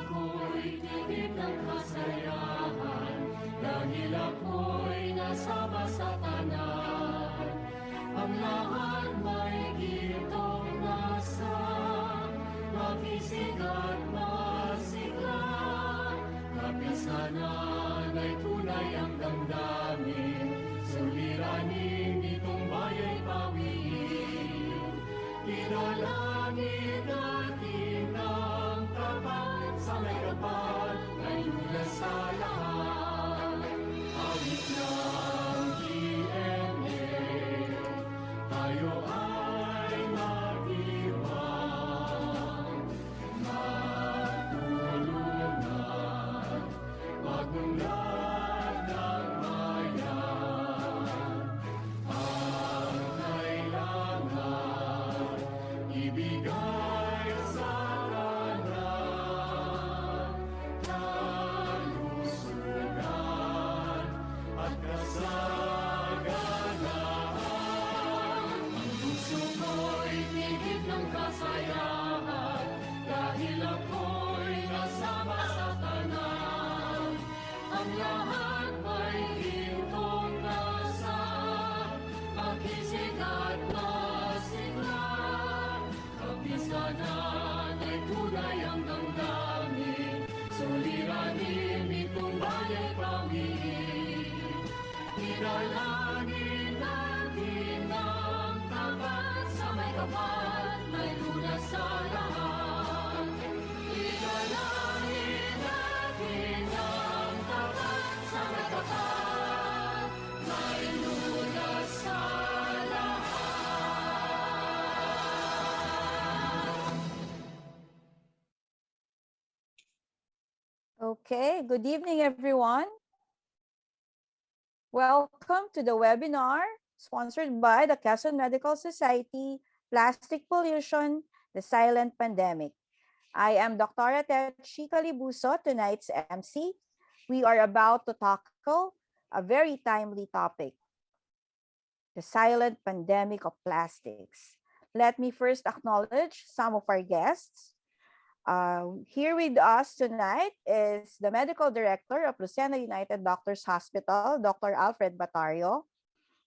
ko'y tinig ng kasayahan, dahil ako'y nasama sa tanan. Ang lahat may gintong nasa, makisig at masigla. Kapisanan ay tunay ang damdamin, suliranin itong baya'y pawiin. Idalangin natin ang tapat sa may kapal, ay lunas sa lahat. Awit ng DNA, tayo ay magdiwang, magtulungan, magunlad ng bayan. Ang kailangan, ibigay sa kanan, kalusugan at kasaganaan. Ang puso ko'y tigib ng kasayahan, dahil ako'y nasama sa tanan. Ang lahat may gintong nasa, makisig at masigla. Kapisanan ay tunay ang damdamin, suliranin itong baya'y pawiin. Idalangin natin ang tapat sa may kapal, may lunas sa lahat. Idalangin natin ang tapat sa may kapal, may lunas sa lahat. Okay, good evening, everyone. Welcome to the webinar sponsored by the Quezon Medical Society, Plastic Pollution, the Silent Pandemic. I am Dr. Tetchi Calibuso, tonight's MC. We are about to tackle a very timely topic, the silent pandemic of plastics. Let me first acknowledge some of our guests. Here with us tonight is the Medical Director of Lucena United Doctors Hospital, Dr. Alfred Batario.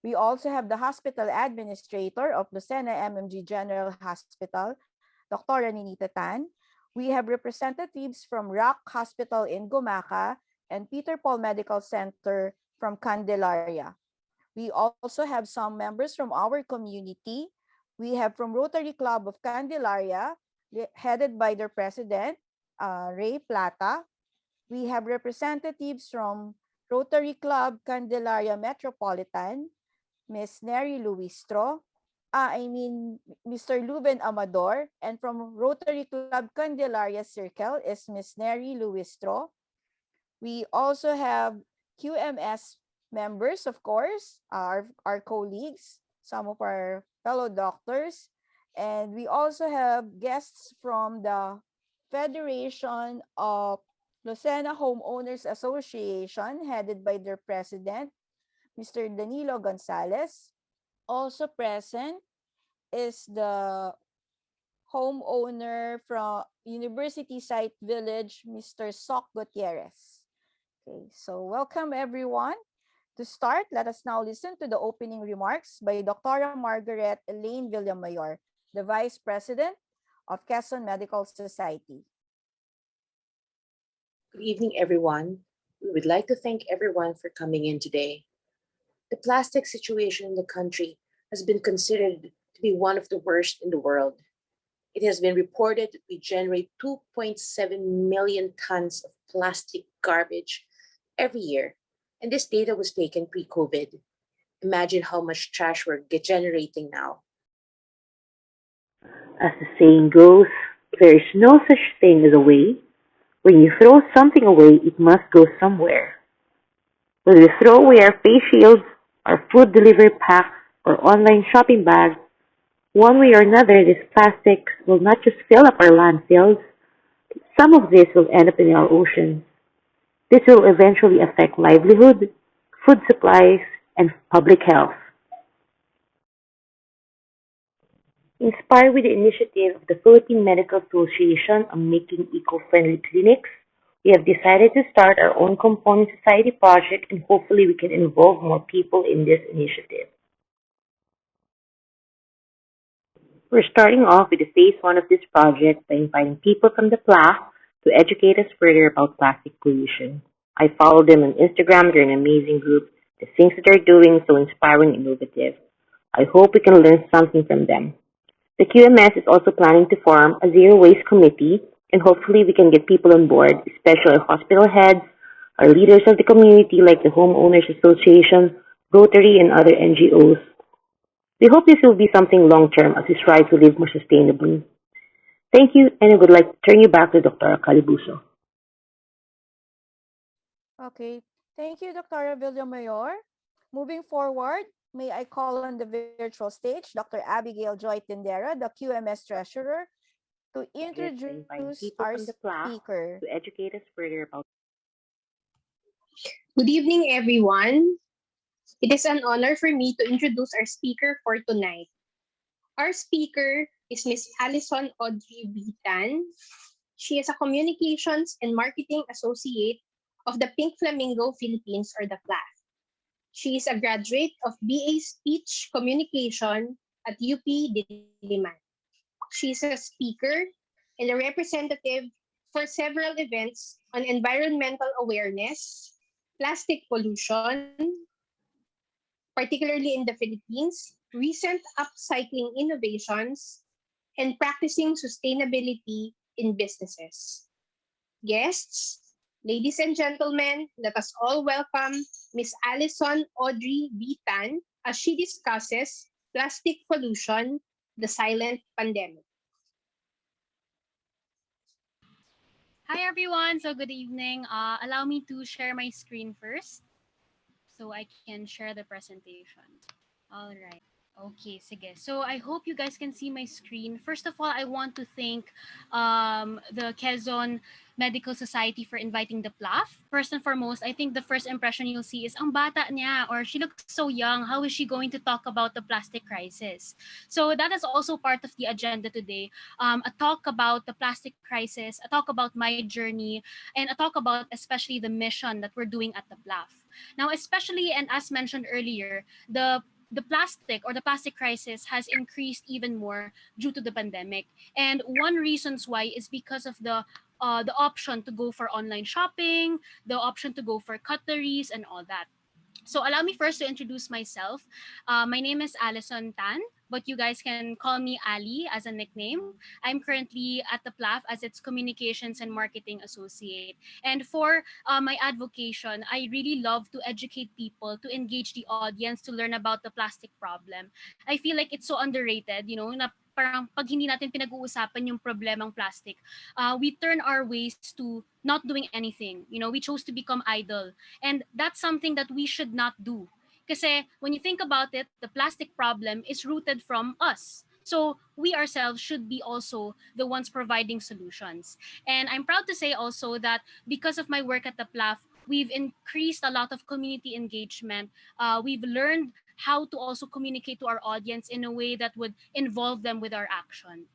We also have the Hospital Administrator of Lucena MMG General Hospital, Dr. Ninita Tan. We have representatives from Rock Hospital in Gumaca and Peter Paul Medical Center from Candelaria. We also have some members from our community. We have from Rotary Club of Candelaria, headed by their president, Ray Plata. We have representatives from Rotary Club Candelaria Metropolitan, Ms. Neri Luistro, Mr. Luben Amador, and from Rotary Club Candelaria Circle is Ms. Neri Luistro. We also have QMS members, of course, our colleagues, some of our fellow doctors, and we also have guests from the Federation of Lucena Homeowners Association, headed by their president, Mr. Danilo Gonzalez. Also present is the homeowner from University Site Village, Mr. Sok Gutierrez. Okay, so welcome everyone. To start, let us now listen to the opening remarks by Dr. Margaret Elaine Villamayor, the Vice President of Quezon Medical Society. Good evening, everyone. We would like to thank everyone for coming in today. The plastic situation in the country has been considered to be one of the worst in the world. It has been reported that we generate 2.7 million tons of plastic garbage every year, and this data was taken pre-COVID. Imagine how much trash we're generating now. As the saying goes, there is no such thing as a waste. When you throw something away, it must go somewhere. When we throw away our face shields, our food delivery packs, or online shopping bags, one way or another, this plastic will not just fill up our landfills, some of this will end up in our oceans. This will eventually affect livelihood, food supplies, and public health. Inspired with the initiative of the Philippine Medical Association on making eco-friendly clinics, we have decided to start our own component society project and hopefully we can involve more people in this initiative. We're starting off with the phase one of this project by inviting people from the Plaf to educate us further about plastic pollution. I follow them on Instagram. They're an amazing group. The things that they're doing so inspiring and innovative. I hope we can learn something from them. The QMS is also planning to form a zero waste committee and hopefully we can get people on board, especially our hospital heads, our leaders of the community like the Homeowners Association, Rotary, and other NGOs. We hope this will be something long term as we strive to live more sustainably. Thank you, and I would like to turn you back to Dr. Calibuso. Okay, thank you, Dr. Villamayor. Moving forward, may I call on the virtual stage Dr. Abigail Joy Tindera, the QMS Treasurer, to By introduce inviting our people from the class speaker. to educate us further about. Good evening, everyone. It is an honor for me to introduce our speaker for tonight. Our speaker is Miss Allison Audrey V. Tan. She is a Communications and Marketing Associate of the Pink Flamingo Philippines or the Plaf. She is a graduate of BA Speech Communication at UP Diliman. She is a speaker and a representative for several events on environmental awareness, plastic pollution, particularly in the Philippines, recent upcycling innovations, and practicing sustainability in businesses. Guests, ladies and gentlemen, let us all welcome Miss Allison Audrey Vitan as she discusses plastic pollution, the silent pandemic. Hi everyone. So good evening. Allow me to share my screen first so I can share the presentation. All right. Okay, sige. So I hope you guys can see my screen. First of all, I want to thank the Quezon Medical Society for inviting the Plaf. First and foremost, I think the first impression you'll see is ang bata niya or she looks so young. How is she going to talk about the plastic crisis? So that is also part of the agenda today. A talk about the plastic crisis, a talk about my journey, and a talk about especially the mission that we're doing at the Plaf. Now, especially and as mentioned earlier, the plastic or the plastic crisis has increased even more due to the pandemic. And one reasons why is because of the option to go for online shopping, the option to go for cutleries and all that. So allow me first to introduce myself. My name is Allison Tan, but you guys can call me Ali as a nickname. I'm currently at the Plaf as its Communications and Marketing Associate. And for my advocation, I really love to educate people, to engage the audience, to learn about the plastic problem. I feel like it's so underrated, na parang pag hindi natin pinag-uusapan yung problemang plastic, we turn our ways to not doing anything. We chose to become idle. And that's something that we should not do. Kasi when you think about it, the plastic problem is rooted from us. So we ourselves should be also the ones providing solutions. And I'm proud to say also that because of my work at the Plaf, we've increased a lot of community engagement. We've learned how to also communicate to our audience in a way that would involve them with our action.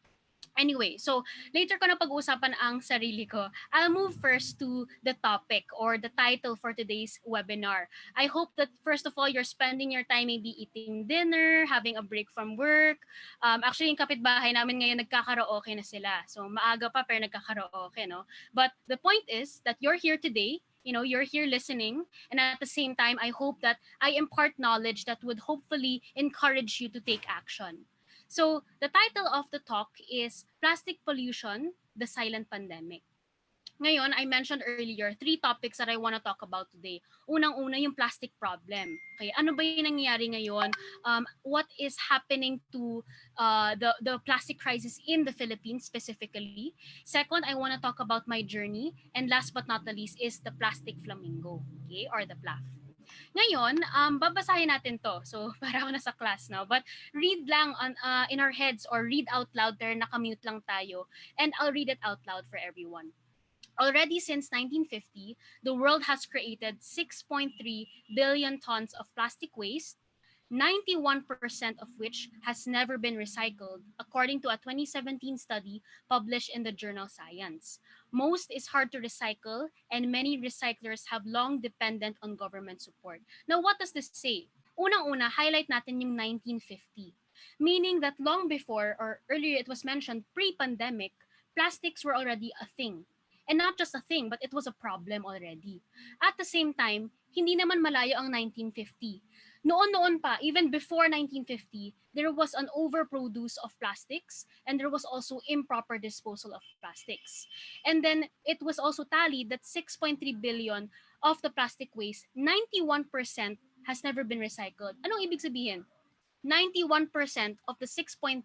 Anyway, so later ko na pag-uusapan ang sarili ko. I'll move first to the topic or the title for today's webinar. I hope that first of all, you're spending your time maybe eating dinner, having a break from work. Actually, yung kapitbahay namin ngayon nagkakaraoke na sila. So maaga pa pero nagkakaraoke, no? But the point is that you're here today, you're here listening, and at the same time, I hope that I impart knowledge that would hopefully encourage you to take action. So, the title of the talk is Plastic Pollution, the Silent Pandemic. Ngayon, I mentioned earlier, three topics that I want to talk about today. Unang-una, yung plastic problem. Okay, ano ba yung nangyayari ngayon? What is happening to the plastic crisis in the Philippines specifically? Second, I want to talk about my journey. And last but not the least is the plastic flamingo, okay, or the Plaf. Ngayon, babasahin natin to. So, para ako nasa class now. But read lang in our heads or read out loud pero nakamute lang tayo. And I'll read it out loud for everyone. Already since 1950, the world has created 6.3 billion tons of plastic waste, 91% of which has never been recycled, according to a 2017 study published in the journal Science. Most is hard to recycle, and many recyclers have long dependent on government support. Now, what does this say? Unang-una, highlight natin yung 1950. Meaning that long before, or earlier it was mentioned, pre-pandemic, plastics were already a thing. And not just a thing, but it was a problem already. At the same time, hindi naman malayo ang 1950. Noon-noon pa, even before 1950, there was an overproduce of plastics and there was also improper disposal of plastics. And then it was also tallied that 6.3 billion of the plastic waste, 91% has never been recycled. Anong ibig sabihin? 91% of the 6.3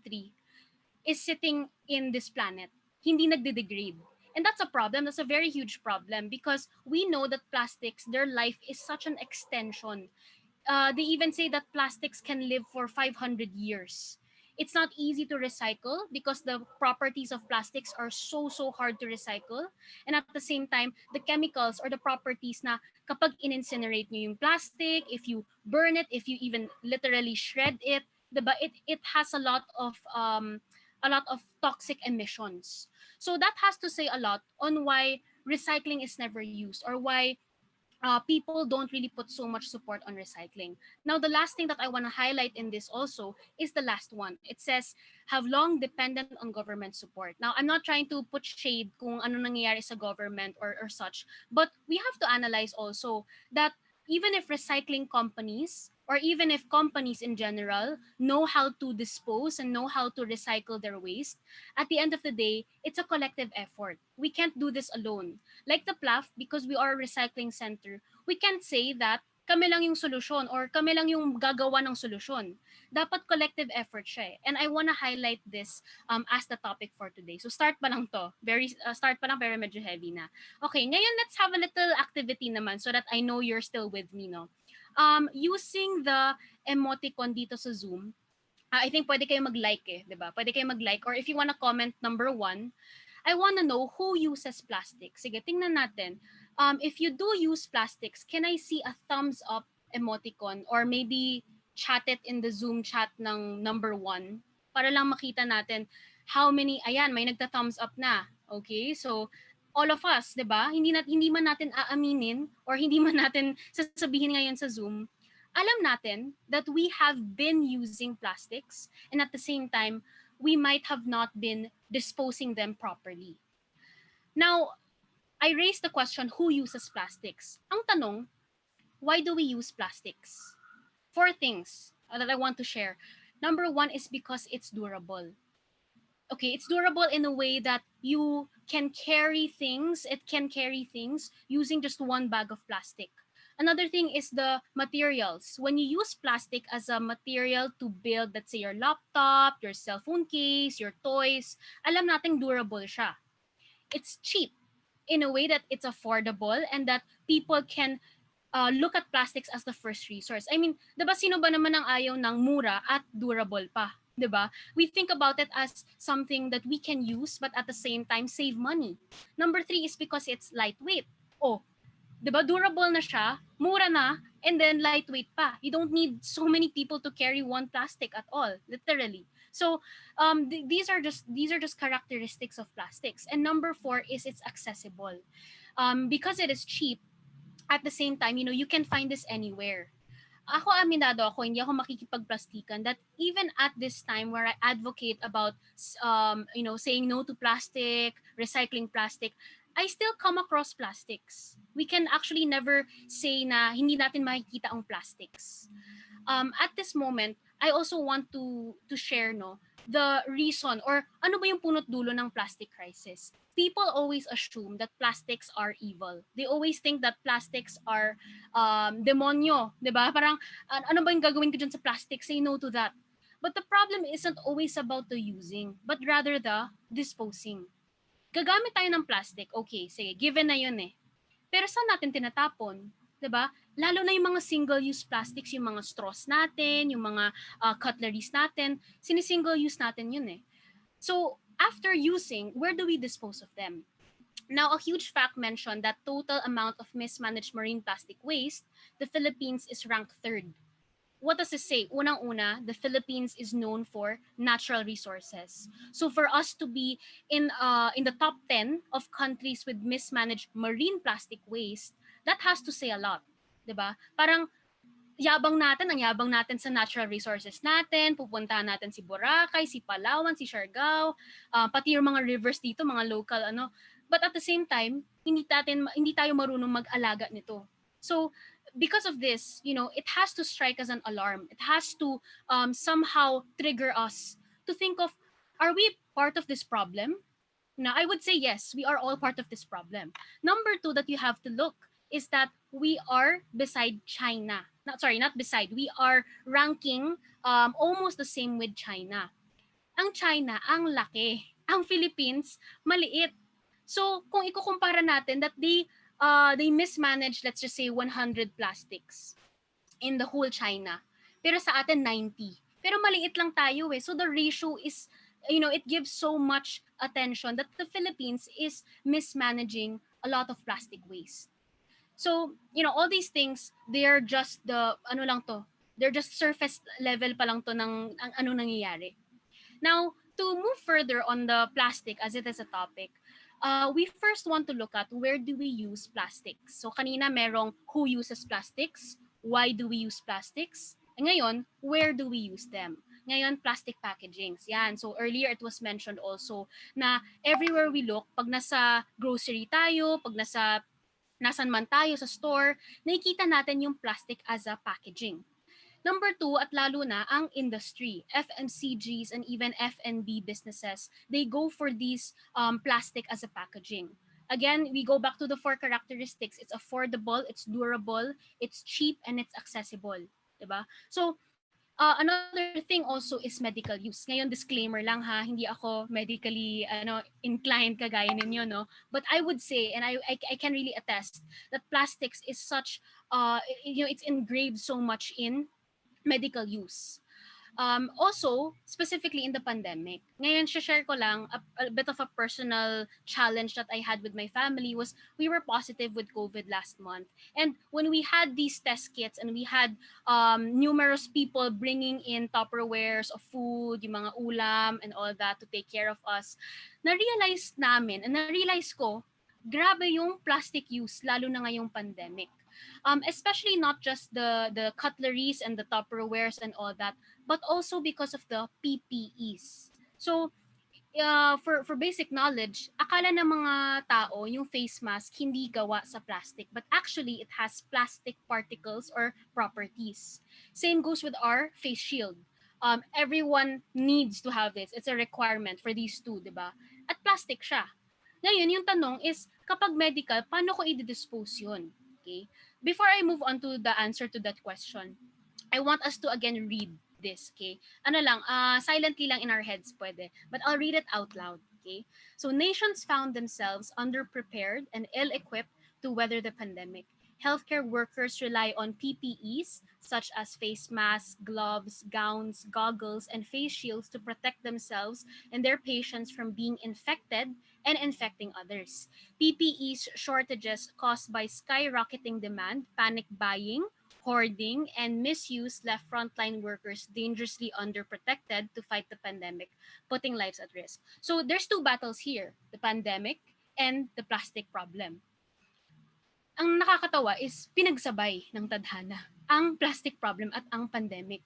is sitting in this planet. Hindi nagde-degrade. And that's a problem. That's a very huge problem because we know that plastics, their life is such an extension. They even say that plastics can live for 500 years. It's not easy to recycle because the properties of plastics are so hard to recycle. And at the same time, the chemicals or the properties na kapag in-incinerate nyo yung plastic, if you burn it, if you even literally shred it, diba, it has a lot of toxic emissions. So that has to say a lot on why recycling is never used or why people don't really put so much support on recycling. Now, the last thing that I want to highlight in this also is the last one. It says, have long dependent on government support. Now, I'm not trying to put shade kung ano nangyayari sa government or such, but we have to analyze also that even if recycling companies or even if companies in general know how to dispose and know how to recycle their waste, at the end of the day, it's a collective effort. We can't do this alone. Like the Plaf, because we are a recycling center, we can't say that kami lang yung solusyon or kami lang yung gagawa ng solusyon. Dapat collective effort siya eh. And I wanna highlight this as the topic for today. So start pa lang to. Start pa lang pero medyo heavy na. Okay, ngayon let's have a little activity naman so that I know you're still with me, no? Using the emoticon dito sa Zoom, I think pwede kayo mag-like eh, di ba? Pwede kayo mag-like or if you wanna comment number 1, I want to know who uses plastic. Sige, tingnan natin. If you do use plastics, can I see a thumbs up emoticon or maybe chat it in the Zoom chat ng number 1 para lang makita natin how many, ayan, may nagta-thumbs up na. Okay, so all of us, di ba? Hindi man natin aaminin or hindi man natin sasabihin ngayon sa Zoom, alam natin that we have been using plastics and at the same time, we might have not been disposing them properly. Now, I raised the question, who uses plastics? Ang tanong, why do we use plastics? 4 things that I want to share. Number 1 is because it's durable. Okay, it's durable in a way that you can carry things, it can carry things using just 1 bag of plastic. Another thing is the materials. When you use plastic as a material to build, let's say, your laptop, your cell phone case, your toys, alam nating durable siya. It's cheap in a way that it's affordable and that people can look at plastics as the first resource. I mean, diba sino ba naman ang ayaw ng mura at durable pa? Diba? We think about it as something that we can use but at the same time save money. Number 3 is because it's lightweight. Oh, diba, durable na siya, mura na, and then lightweight pa. You don't need so many people to carry 1 plastic at all, literally. So these are just characteristics of plastics. And number 4 is it's accessible. Because it is cheap, at the same time, you can find this anywhere. Ako aminado ako, hindi ako makikipagplastikan that even at this time where I advocate about saying no to plastic, recycling plastic, I still come across plastics. We can actually never say na hindi natin makikita ang plastics. At this moment, I also want to share the reason or ano ba yung punot dulo ng plastic crisis. People always assume that plastics are evil. They always think that plastics are demonyo, 'di ba? Parang ano ba yung gagawin ko dyan sa plastic? Say no to that. But the problem isn't always about the using, but rather the disposing. Gagamit tayo ng plastic, okay, sige, given na yun eh. Pero saan natin tinatapon? 'Di ba? Lalo na yung mga single-use plastics, yung mga straws natin, yung mga cutleries natin, sini-single-use natin yun eh. So, after using, where do we dispose of them? Now, a huge fact mentioned that total amount of mismanaged marine plastic waste, the Philippines is ranked 3rd. what does it say? Unang-una, the Philippines is known for natural resources. So for us to be in the top 10 of countries with mismanaged marine plastic waste, that has to say a lot, 'di ba? Parang ang yabang natin sa natural resources natin, pupuntahan natin si Boracay, si Palawan, si Siargao, pati yung mga rivers dito, mga local ano. But at the same time, hindi tayo marunong mag-alaga nito. So, because of this, it has to strike as an alarm. It has to somehow trigger us to think of, are we part of this problem? Now, I would say yes, we are all part of this problem. Number two that you have to look is that we are beside China. Not beside. We are ranking almost the same with China. Ang China, ang laki. Ang Philippines, maliit. So, kung ikukumpara natin that they mismanage, let's just say, 100 plastics in the whole China. Pero sa atin 90. Pero maliit lang tayo eh. So the ratio is, it gives so much attention that the Philippines is mismanaging a lot of plastic waste. So, all these things, they're just they're just surface level pa lang to ng ang ano nangyayari. Now, to move further on the plastic as it is a topic, we first want to look at where do we use plastics. So kanina merong who uses plastics, why do we use plastics, and ngayon, where do we use them? Ngayon, plastic packagings. Yan. So earlier it was mentioned also na everywhere we look, pag nasa grocery tayo, pag nasan man tayo sa store, nakikita natin yung plastic as a packaging. Number two, at lalo na ang industry, FMCGs and even F&B businesses, they go for these plastic as a packaging. Again, we go back to the four characteristics. It's affordable, it's durable, it's cheap, and it's accessible. Diba? So, another thing also is medical use. Ngayon, disclaimer lang ha, hindi ako medically inclined kagaya ninyo, no? But I would say, and I can really attest, that plastics is such, it's engraved so much in medical use. Also, specifically in the pandemic, ngayon share ko lang a bit of a personal challenge that I had with my family was we were positive with COVID last month. And when we had these test kits and we had numerous people bringing in Tupperwares of food, yung mga ulam and all that to take care of us, na-realize ko, grabe yung plastic use, lalo na ngayong pandemic. Especially not just the cutleries and the Tupperwares and all that, but also because of the PPEs. So, for basic knowledge, akala ng mga tao yung face mask hindi gawa sa plastic, but actually it has plastic particles or properties. Same goes with our face shield. Everyone needs to have this. It's a requirement for these two, di ba? At plastic siya. Ngayon, yung tanong is, kapag medical, paano ko i-dispose yun? Okay? Before I move on to the answer to that question, I want us to again read this, okay? Silently lang in our heads pwede, but I'll read it out loud, okay? So nations found themselves underprepared and ill-equipped to weather the pandemic. Healthcare workers rely on PPEs such as face masks, gloves, gowns, goggles, and face shields to protect themselves and their patients from being infected and infecting others. PPE shortages caused by skyrocketing demand, panic buying, hoarding, and misuse left frontline workers dangerously underprotected to fight the pandemic, putting lives at risk. So there's two battles here, the pandemic and the plastic problem. Ang nakakatawa is pinagsabay ng tadhana ang plastic problem at ang pandemic.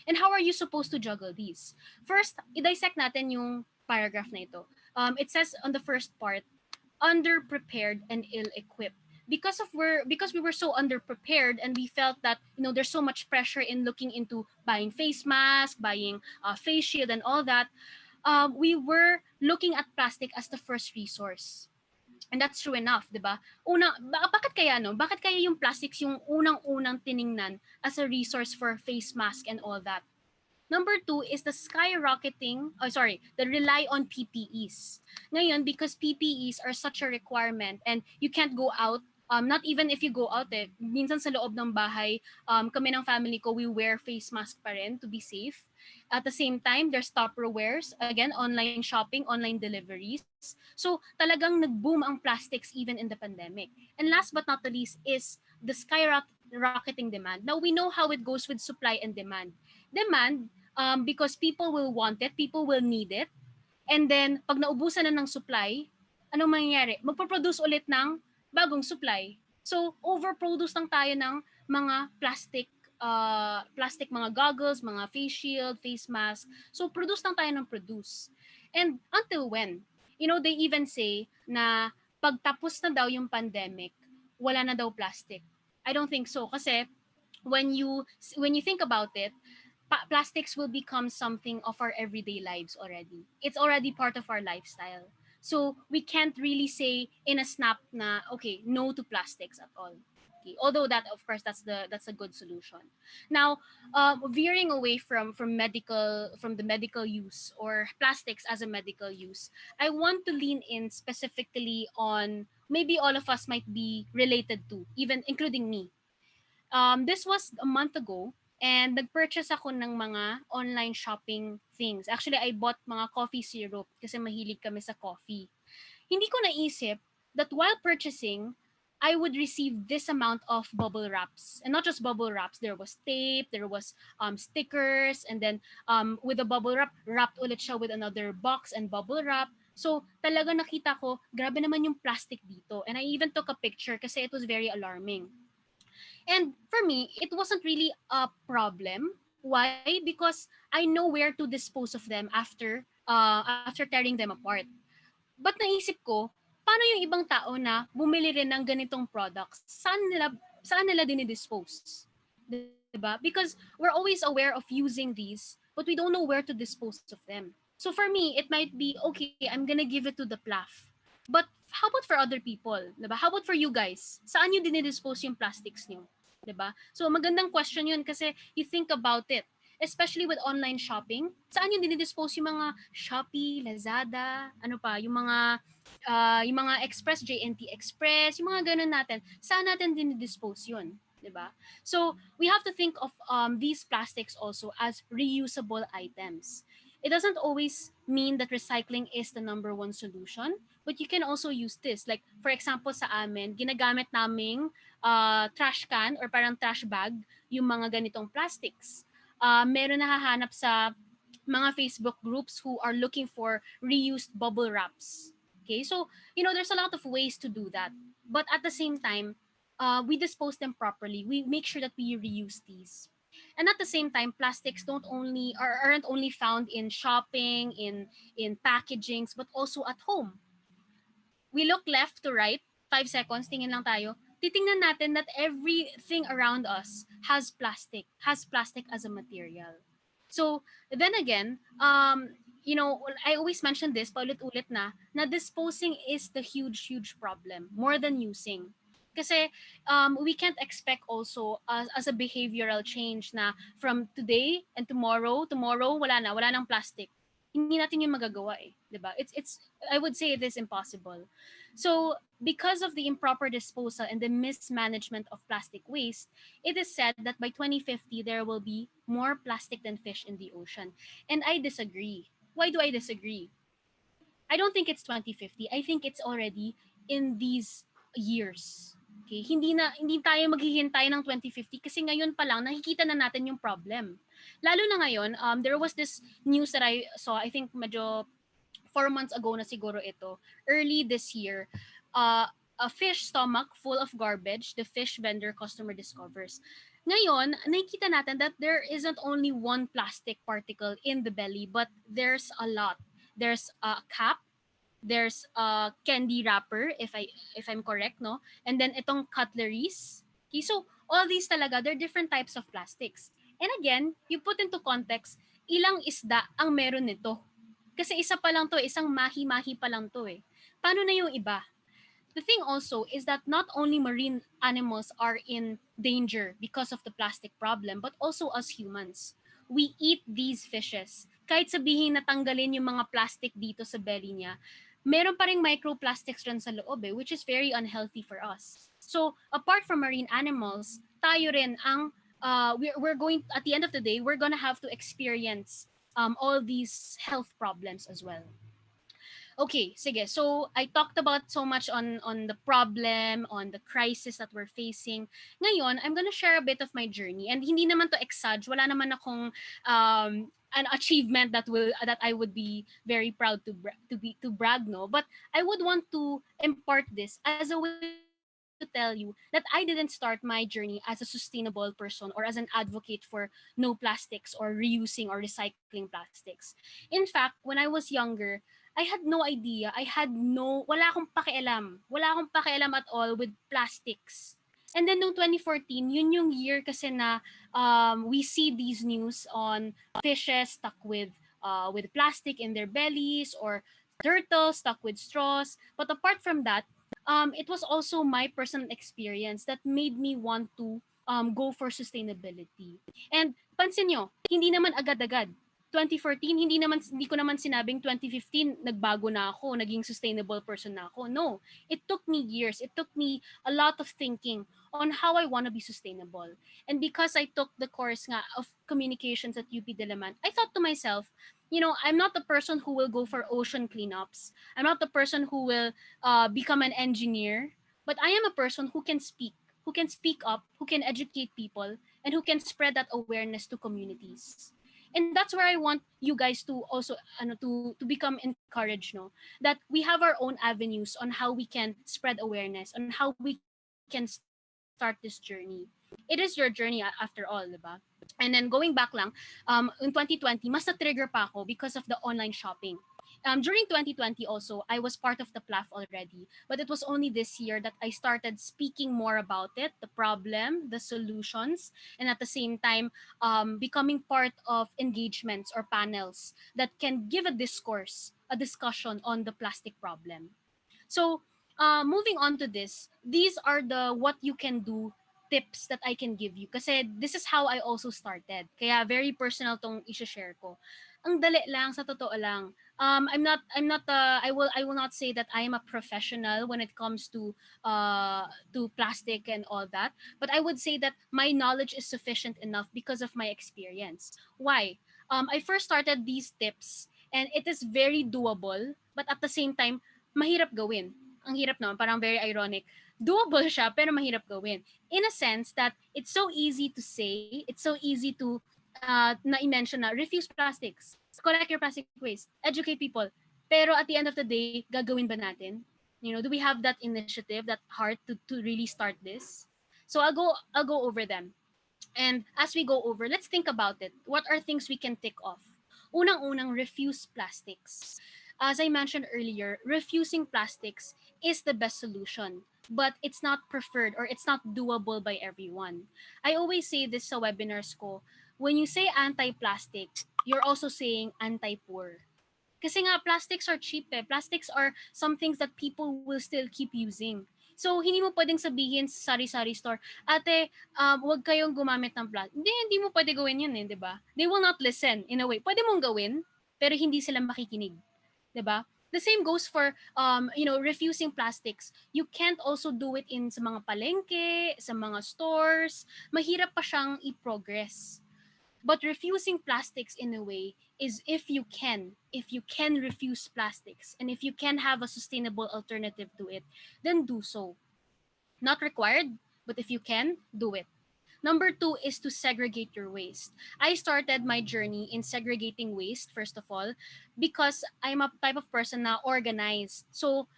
And how are you supposed to juggle these? First, i-dissect natin yung paragraph na ito. It says on the first part, underprepared and ill-equipped. Because we were so underprepared and we felt that there's so much pressure in looking into buying face mask, buying face shield and all that, we were looking at plastic as the first resource. And that's true enough, 'di ba? Bakit kaya no? Bakit kaya yung plastics yung unang-unang tiningnan as a resource for face mask and all that? Number two is the the rely on PPEs. Ngayon, because PPEs are such a requirement and you can't go out, not even if you go out minsan sa loob ng bahay, kami ng family ko, we wear face mask pa rin to be safe. At the same time, there's Tupperwares, again, online shopping, online deliveries. So talagang nag-boom ang plastics even in the pandemic. And last but not the least is the rocketing demand. Now we know how it goes with supply and demand. Demand, because people will want it, people will need it, and then pag naubusan na ng supply, anong mangyayari? Magpo-produce ulit ng bagong supply. So overproduce lang tayo ng mga plastic mga goggles, mga face shield, face mask. So produce lang tayo ng produce. And until when? You know, they even say na pagtapos na daw yung pandemic, wala na daw plastic. I don't think so kasi when you when you think about it, plastics will become something of our everyday lives already. It's already part of our lifestyle. So we can't really say in a snap na okay, no to plastics at all. Okay. Although that, of course, that's a good solution. Now, veering away from the medical use or plastics as a medical use, I want to lean in specifically on maybe all of us might be related to, even including me. This was a month ago, and nag-purchase ako ng mga online shopping things. Actually, I bought mga coffee syrup kasi mahilig kami sa coffee. Hindi ko naisip that while purchasing, I would receive this amount of bubble wraps. And not just bubble wraps, there was tape, there was stickers, and then with the bubble wrap, wrapped ulit siya with another box and bubble wrap. So talaga nakita ko, grabe naman yung plastic dito. And I even took a picture kasi it was very alarming. And for me, it wasn't really a problem. Why? Because I know where to dispose of them after tearing them apart. But naisip ko, paano yung ibang tao na bumili rin ng ganitong products? Saan nila dinidispose? 'Di ba? Because we're always aware of using these, but we don't know where to dispose of them. So for me, it might be okay, I'm gonna give it to the Plaf. But how about for other people? 'Di ba? How about for you guys? Saan niyo dinidispose yung plastics niyo? 'Di ba? So magandang question 'yun kasi you think about it. Especially with online shopping, saan yung dinidispose yung mga Shopee, Lazada, ano pa, yung mga Express, JNT Express, yung mga ganun natin, saan natin dinidispose yun? 'Di ba? So, we have to think of these plastics also as reusable items. It doesn't always mean that recycling is the number one solution, but you can also use this. Like, for example, sa amin, ginagamit naming trash can or parang trash bag yung mga ganitong plastics. Meron nahahanap sa mga Facebook groups who are looking for reused bubble wraps. Okay, so there's a lot of ways to do that, but at the same time, we dispose them properly. We make sure that we reuse these, and at the same time, plastics aren't only found in shopping, in packagings, but also at home. We look left to right, 5 seconds, tingin lang tayo, titingnan natin that everything around us has plastic as a material. So, then again, I always mention this, paulit-ulit na disposing is the huge problem, more than using. Kasi we can't expect also as a behavioral change na from today and tomorrow wala nang plastic. Hindi natin yun magagawa eh, 'di ba? It's I would say it is impossible. So, because of the improper disposal and the mismanagement of plastic waste, it is said that by 2050 there will be more plastic than fish in the ocean. And I disagree. Why do I disagree? I don't think it's 2050. I think it's already in these years. Okay, hindi tayo maghihintay ng 2050 kasi ngayon pa lang nakikita na natin yung problem. Lalo na ngayon, there was this news that I saw, I think medyo 4 months ago na siguro ito, early this year, a fish stomach full of garbage, the fish vendor customer discovers. Ngayon, nakikita natin that there isn't only one plastic particle in the belly, but there's a lot. There's a cap, there's a candy wrapper, if I'm correct, no? And then itong cutleries. Okay, so all these talaga, they're different types of plastics. And again, you put into context, ilang isda ang meron nito. Kasi isa pa lang to, isang mahi-mahi pa lang to eh. Paano na yung iba? The thing also is that not only marine animals are in danger because of the plastic problem, but also us humans. We eat these fishes. Kahit sabihin na tanggalin yung mga plastic dito sa belly niya, meron pa ring microplastics dyan sa loob eh, which is very unhealthy for us. So, apart from marine animals, tayo rin ang, we're going, at the end of the day, we're gonna have to experience all these health problems as well. Okay, sige. So I talked about so much on the problem, on the crisis that we're facing. Ngayon, I'm gonna share a bit of my journey. And hindi naman to exage. Wala naman akong an achievement that I would be very proud to brag, no. But I would want to impart this as a way to tell you that I didn't start my journey as a sustainable person or as an advocate for no plastics or reusing or recycling plastics. In fact, when I was younger, I had no idea. Wala akong pakialam. Wala akong pakialam at all with plastics. And then noong 2014, yun yung year kasi na we see these news on fishes stuck with plastic in their bellies or turtles stuck with straws. But apart from that, it was also my personal experience that made me want to go for sustainability. And pansin nyo, hindi naman agad-agad. 2014, hindi ko naman sinabing 2015 nagbago na ako, naging sustainable person na ako. No, it took me years. It took me a lot of thinking on how I want to be sustainable. And because I took the course nga of communications at UP Diliman, I thought to myself, I'm not the person who will go for ocean cleanups. I'm not the person who will become an engineer, but I am a person who can speak up, who can educate people, and who can spread that awareness to communities. And that's where I want you guys to also to become encouraged, no, that we have our own avenues on how we can spread awareness, on how we can start this journey. It is your journey after all, diba? And then going back lang, in 2020, mas na-trigger pa ako because of the online shopping. During 2020 also, I was part of the Plaf already, but it was only this year that I started speaking more about it, the problem, the solutions, and at the same time, becoming part of engagements or panels that can give a discourse, a discussion on the plastic problem. So, moving on to this, these are the what you can do tips that I can give you. Kasi this is how I also started. Kaya very personal tong i-share ko. Ang dali lang, sa totoo lang. I will not say that I am a professional when it comes to plastic and all that. But I would say that my knowledge is sufficient enough because of my experience. Why? I first started these tips and it is very doable, but at the same time, mahirap gawin. Ang hirap naman, parang very ironic. Doable siya, pero mahirap gawin. In a sense that it's so easy to say, it's so easy to na-mention na, refuse plastics, collect your plastic waste, educate people. Pero at the end of the day, gagawin ba natin? Do we have that initiative, that heart to really start this? So I'll go over them. And as we go over, let's think about it. What are things we can tick off? Unang-unang, refuse plastics. As I mentioned earlier, refusing plastics is the best solution, but it's not preferred or it's not doable by everyone. I always say this sa webinars ko. When you say anti-plastic, you're also saying anti-poor. Kasi nga, plastics are cheap eh. Plastics are some things that people will still keep using. So, hindi mo pwedeng sabihin sa sari-sari store, ate, huwag kayong gumamit ng plastic. Hindi mo pwede gawin yun eh, di ba? They will not listen in a way. Pwede mong gawin, pero hindi sila makikinig. Di ba? The same goes for, refusing plastics. You can't also do it in sa mga palengke, sa mga stores. Mahirap pa siyang i-progress. But refusing plastics in a way is if you can refuse plastics and if you can have a sustainable alternative to it, then do so. Not required, but if you can, do it. Number two is to segregate your waste. I started my journey in segregating waste, first of all, because I'm a type of person na organized. So,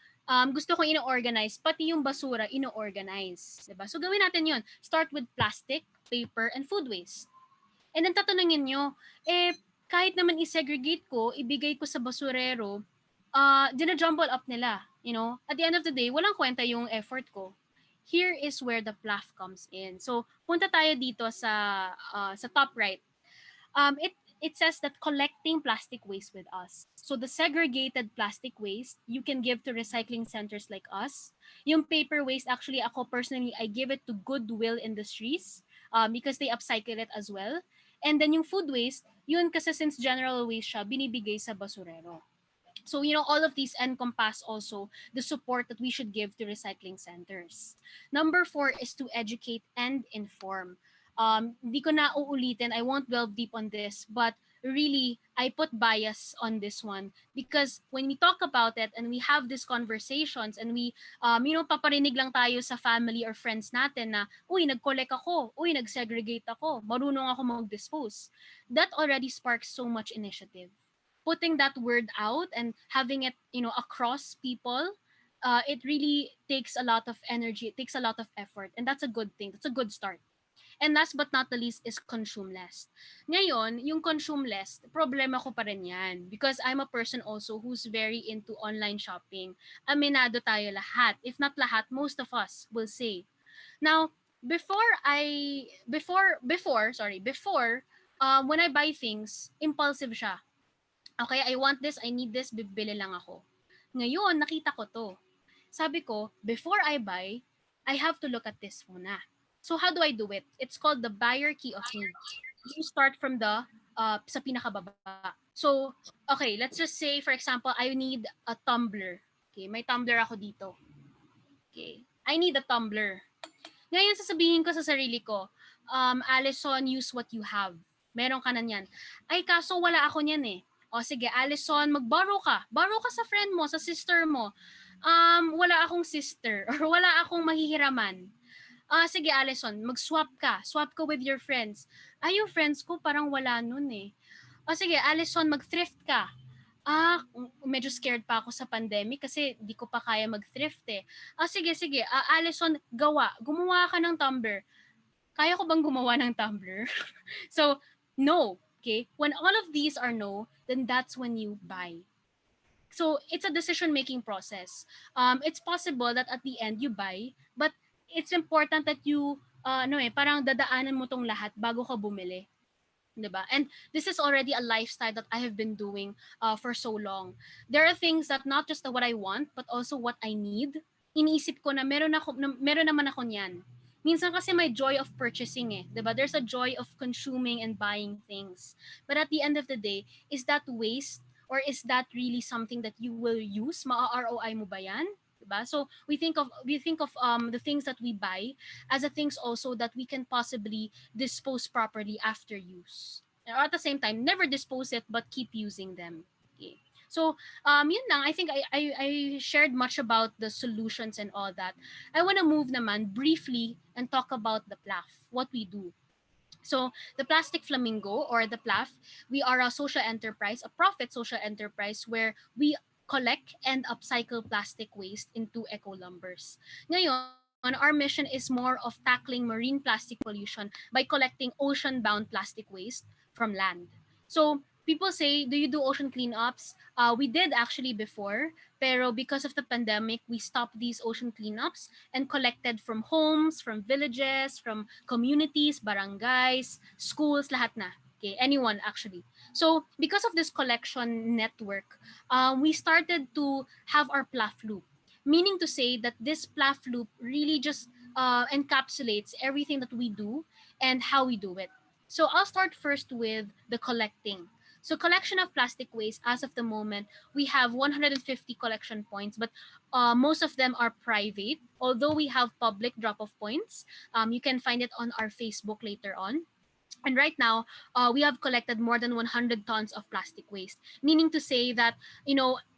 gusto kong ino-organize, pati yung basura, ino-organize. Diba? So, gawin natin yun. Start with plastic, paper, and food waste. And then tatanungin nyo, kahit naman i-segregate ko, ibigay ko sa basurero, dina-jumble up nila. At the end of the day, walang kwenta yung effort ko. Here is where the Plaf comes in. So, punta tayo dito sa top right. It says that collecting plastic waste with us. So the segregated plastic waste, you can give to recycling centers like us. Yung paper waste, actually ako personally, I give it to Goodwill Industries because they upcycle it as well. And then yung food waste, yun kasi since general waste siya, binibigay sa basurero. So, all of these encompass also the support that we should give to recycling centers. Number 4 is to educate and inform. Hindi ko na uulitin, I won't delve deep on this, but really I put bias on this one because when we talk about it and we have these conversations and we paparinig lang tayo sa family or friends natin na, uy, nag-collect ako, uy, nag-segregate ako, marunong ako mag-dispose. That already sparks so much initiative. Putting that word out and having it, across people, it really takes a lot of energy, it takes a lot of effort, and that's a good thing. That's a good start. And last but not the least is consume less. Ngayon, yung consume less, problema ko pa rin yan. Because I'm a person also who's very into online shopping. Aminado tayo lahat. If not lahat, most of us will say. Now, when I buy things, impulsive siya. Okay, I want this, I need this, bibili lang ako. Ngayon, nakita ko to. Sabi ko, before I buy, I have to look at this muna. So how do I do it? It's called the buyer key of needs. You start from the sa pinakababa. So, okay, let's just say for example, I need a tumbler. Okay, may tumbler ako dito. Okay. I need a tumbler. Ngayon sasabihin ko sa sarili ko, Allison, use what you have. Meron ka na niyan. Ay, kaso wala ako niyan eh. O sige, Allison, mag-borrow ka. Borrow ka sa friend mo, sa sister mo. Wala akong sister or wala akong mahihiraman. Sige, Allison, mag-swap ka. Swap ka with your friends. Ay, yung friends ko parang wala nun eh. O sige, Allison, mag-thrift ka. Medyo scared pa ako sa pandemic kasi di ko pa kaya mag-thrift eh. Sige. Allison, gumawa ka ng tumbler. Kaya ko bang gumawa ng tumbler? So, no. Okay? When all of these are no, then that's when you buy. So, it's a decision-making process. It's possible that at the end you buy, but it's important that you, parang dadaanan mo tong lahat bago ka bumili. Diba? And this is already a lifestyle that I have been doing for so long. There are things that not just what I want, but also what I need. Iniisip ko na meron naman ako niyan. Minsan kasi may joy of purchasing eh. Diba? There's a joy of consuming and buying things. But at the end of the day, is that waste or is that really something that you will use? Ma-ROI mo ba yan? Diba? So we think of the things that we buy as a things also that we can possibly dispose properly after use. Or at the same time, never dispose it but keep using them. Okay. So, yun lang. I think I shared much about the solutions and all that. I want to move naman briefly and talk about the Plaf, what we do. So, the Plastic Flamingo or the Plaf, we are a social enterprise, a profit social enterprise where we collect and upcycle plastic waste into eco-lumbers. Ngayon, our mission is more of tackling marine plastic pollution by collecting ocean-bound plastic waste from land. So, people say, do you do ocean cleanups? We did actually before, pero because of the pandemic, we stopped these ocean cleanups and collected from homes, from villages, from communities, barangays, schools, lahat na. Okay, anyone actually. So, because of this collection network, we started to have our Plaf loop, meaning to say that this Plaf loop really just encapsulates everything that we do and how we do it. So I'll start first with the collecting. So collection of plastic waste, as of the moment, we have 150 collection points, but most of them are private. Although we have public drop-off points, you can find it on our Facebook later on. And right now, we have collected more than 100 tons of plastic waste, meaning to say that,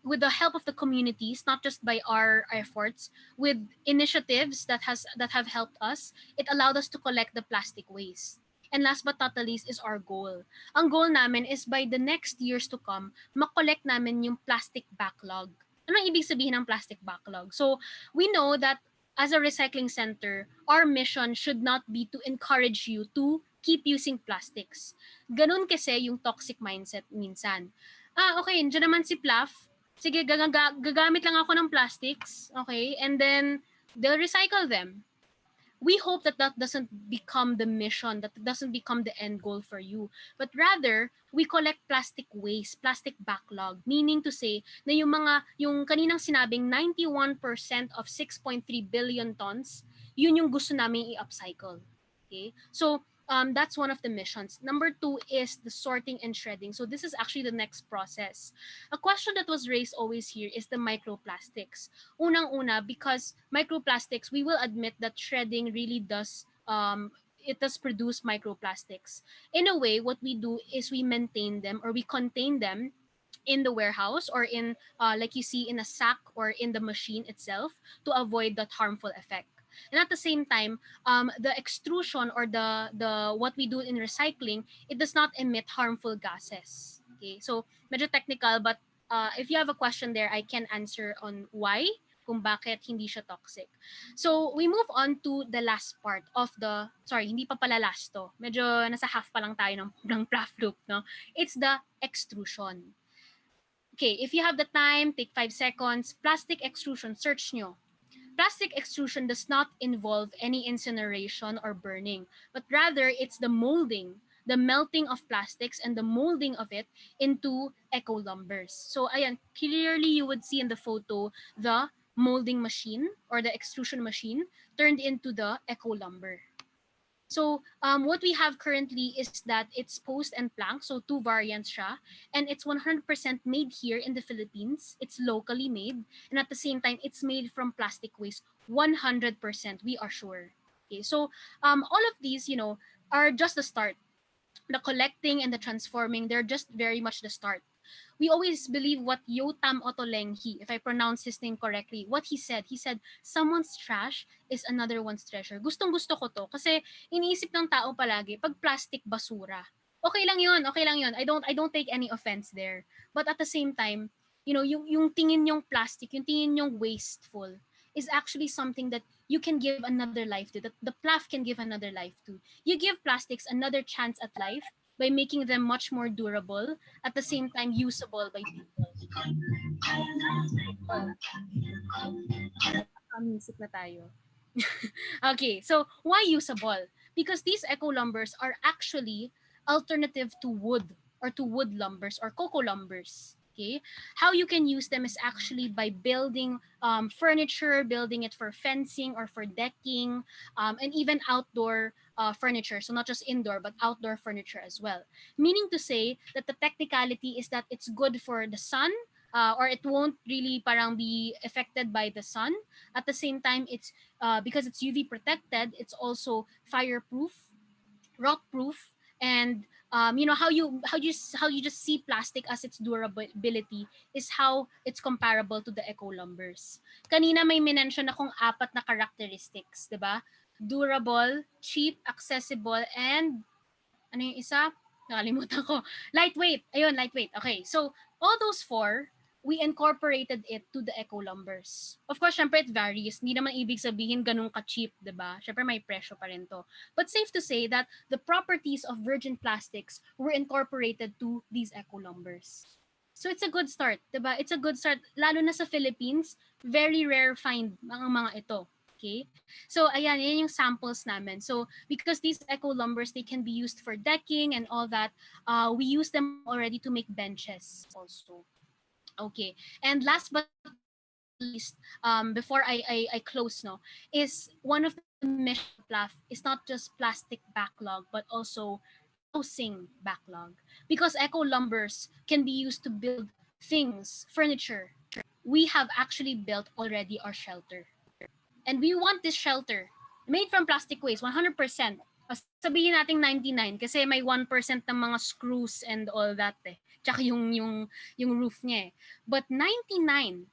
with the help of the communities, not just by our efforts, with initiatives that have helped us, it allowed us to collect the plastic waste. And last but not the least is our goal. Ang goal namin is by the next years to come, makollect namin yung plastic backlog. Ano ang ibig sabihin ng plastic backlog? So, we know that as a recycling center, our mission should not be to encourage you to keep using plastics. Ganun kasi yung toxic mindset minsan. Okay, dyan naman si Plaf. Sige, gagamit lang ako ng plastics. Okay, and then they'll recycle them. We hope that that doesn't become the mission, that doesn't become the end goal for you. But rather, we collect plastic waste, plastic backlog, meaning to say na yung kaninang sinabing 91% of 6.3 billion tons, yun yung gusto namin i-upcycle. Okay? So, that's one of the missions. Number 2 is the sorting and shredding. So this is actually the next process. A question that was raised always here is the microplastics. Unang-una, because microplastics, we will admit that shredding really does it does produce microplastics. In a way, what we do is we maintain them or we contain them in the warehouse or in like you see in a sack or in the machine itself to avoid that harmful effect. And at the same time, the extrusion or the what we do in recycling, it does not emit harmful gases. Okay, so medyo technical, but if you have a question there, I can answer on why, kung bakit hindi siya toxic. So we move on to the last part of the, sorry, hindi pa pala last to. Medyo nasa half pa lang tayo ng Plaf loop, no? It's the extrusion. Okay, if you have the time, take 5 seconds. Plastic extrusion, search nyo. Plastic extrusion does not involve any incineration or burning, but rather it's the molding, the melting of plastics and the molding of it into eco lumbers. So ayan, clearly you would see in the photo the molding machine or the extrusion machine turned into the eco lumber. So what we have currently is that it's post and plank, so two variants siya, and it's 100% made here in the Philippines. It's locally made, and at the same time, it's made from plastic waste. 100%, we are sure. Okay, so all of these, are just the start. The collecting and the transforming, they're just very much the start. We always believe what Yotam Otolenghi, if I pronounce his name correctly, what he said, someone's trash is another one's treasure. Gustong gusto ko to kasi iniisip ng tao palagi pag plastic basura. Okay lang 'yun, okay lang 'yun. I don't take any offense there. But at the same time, yung tingin yung plastic, yung tingin yung wasteful is actually something that you can give another life to, that the Plaf can give another life to. You give plastics another chance at life by making them much more durable, at the same time usable by people. Music na tayo. Okay, so why usable? Because these eco lumbers are actually alternative to wood or to wood lumbers or cocoa lumbers. Okay, how you can use them is actually by building furniture, building it for fencing or for decking, and even outdoor furniture. So not just indoor, but outdoor furniture as well. Meaning to say that the technicality is that it's good for the sun, or it won't really parang be affected by the sun. At the same time, it's because it's UV protected, it's also fireproof, rock proof, and how you just see plastic as its durability is how it's comparable to the eco lumbers. Kanina may mention akong 4 na characteristics, 'di ba? Durable, cheap, accessible, and ano yung isa? Nakalimutan ko. Lightweight. Ayun, lightweight. Okay. So, all those 4, we incorporated it to the eco lumbers. Of course, syempre it varies. Hindi naman ibig sabihin ganun ka-cheap, di ba? Syempre may presyo pa rin to. But safe to say that the properties of virgin plastics were incorporated to these eco lumbers. So it's a good start, di ba? It's a good start. Lalo na sa Philippines, very rare find ang mga ito. Okay? So ayan, yan yung samples namin. So because these eco lumbers, they can be used for decking and all that, we use them already to make benches also. Okay. And last but least, before I close, no, is one of the mission of Plaf is not just plastic backlog, but also housing backlog. Because eco lumbers can be used to build things, furniture. We have actually built already our shelter. And we want this shelter made from plastic waste, 100%. Sabihin nating 99 kasi may 1% ng mga screws and all that eh. Tsaka yung roof niya eh. But 99%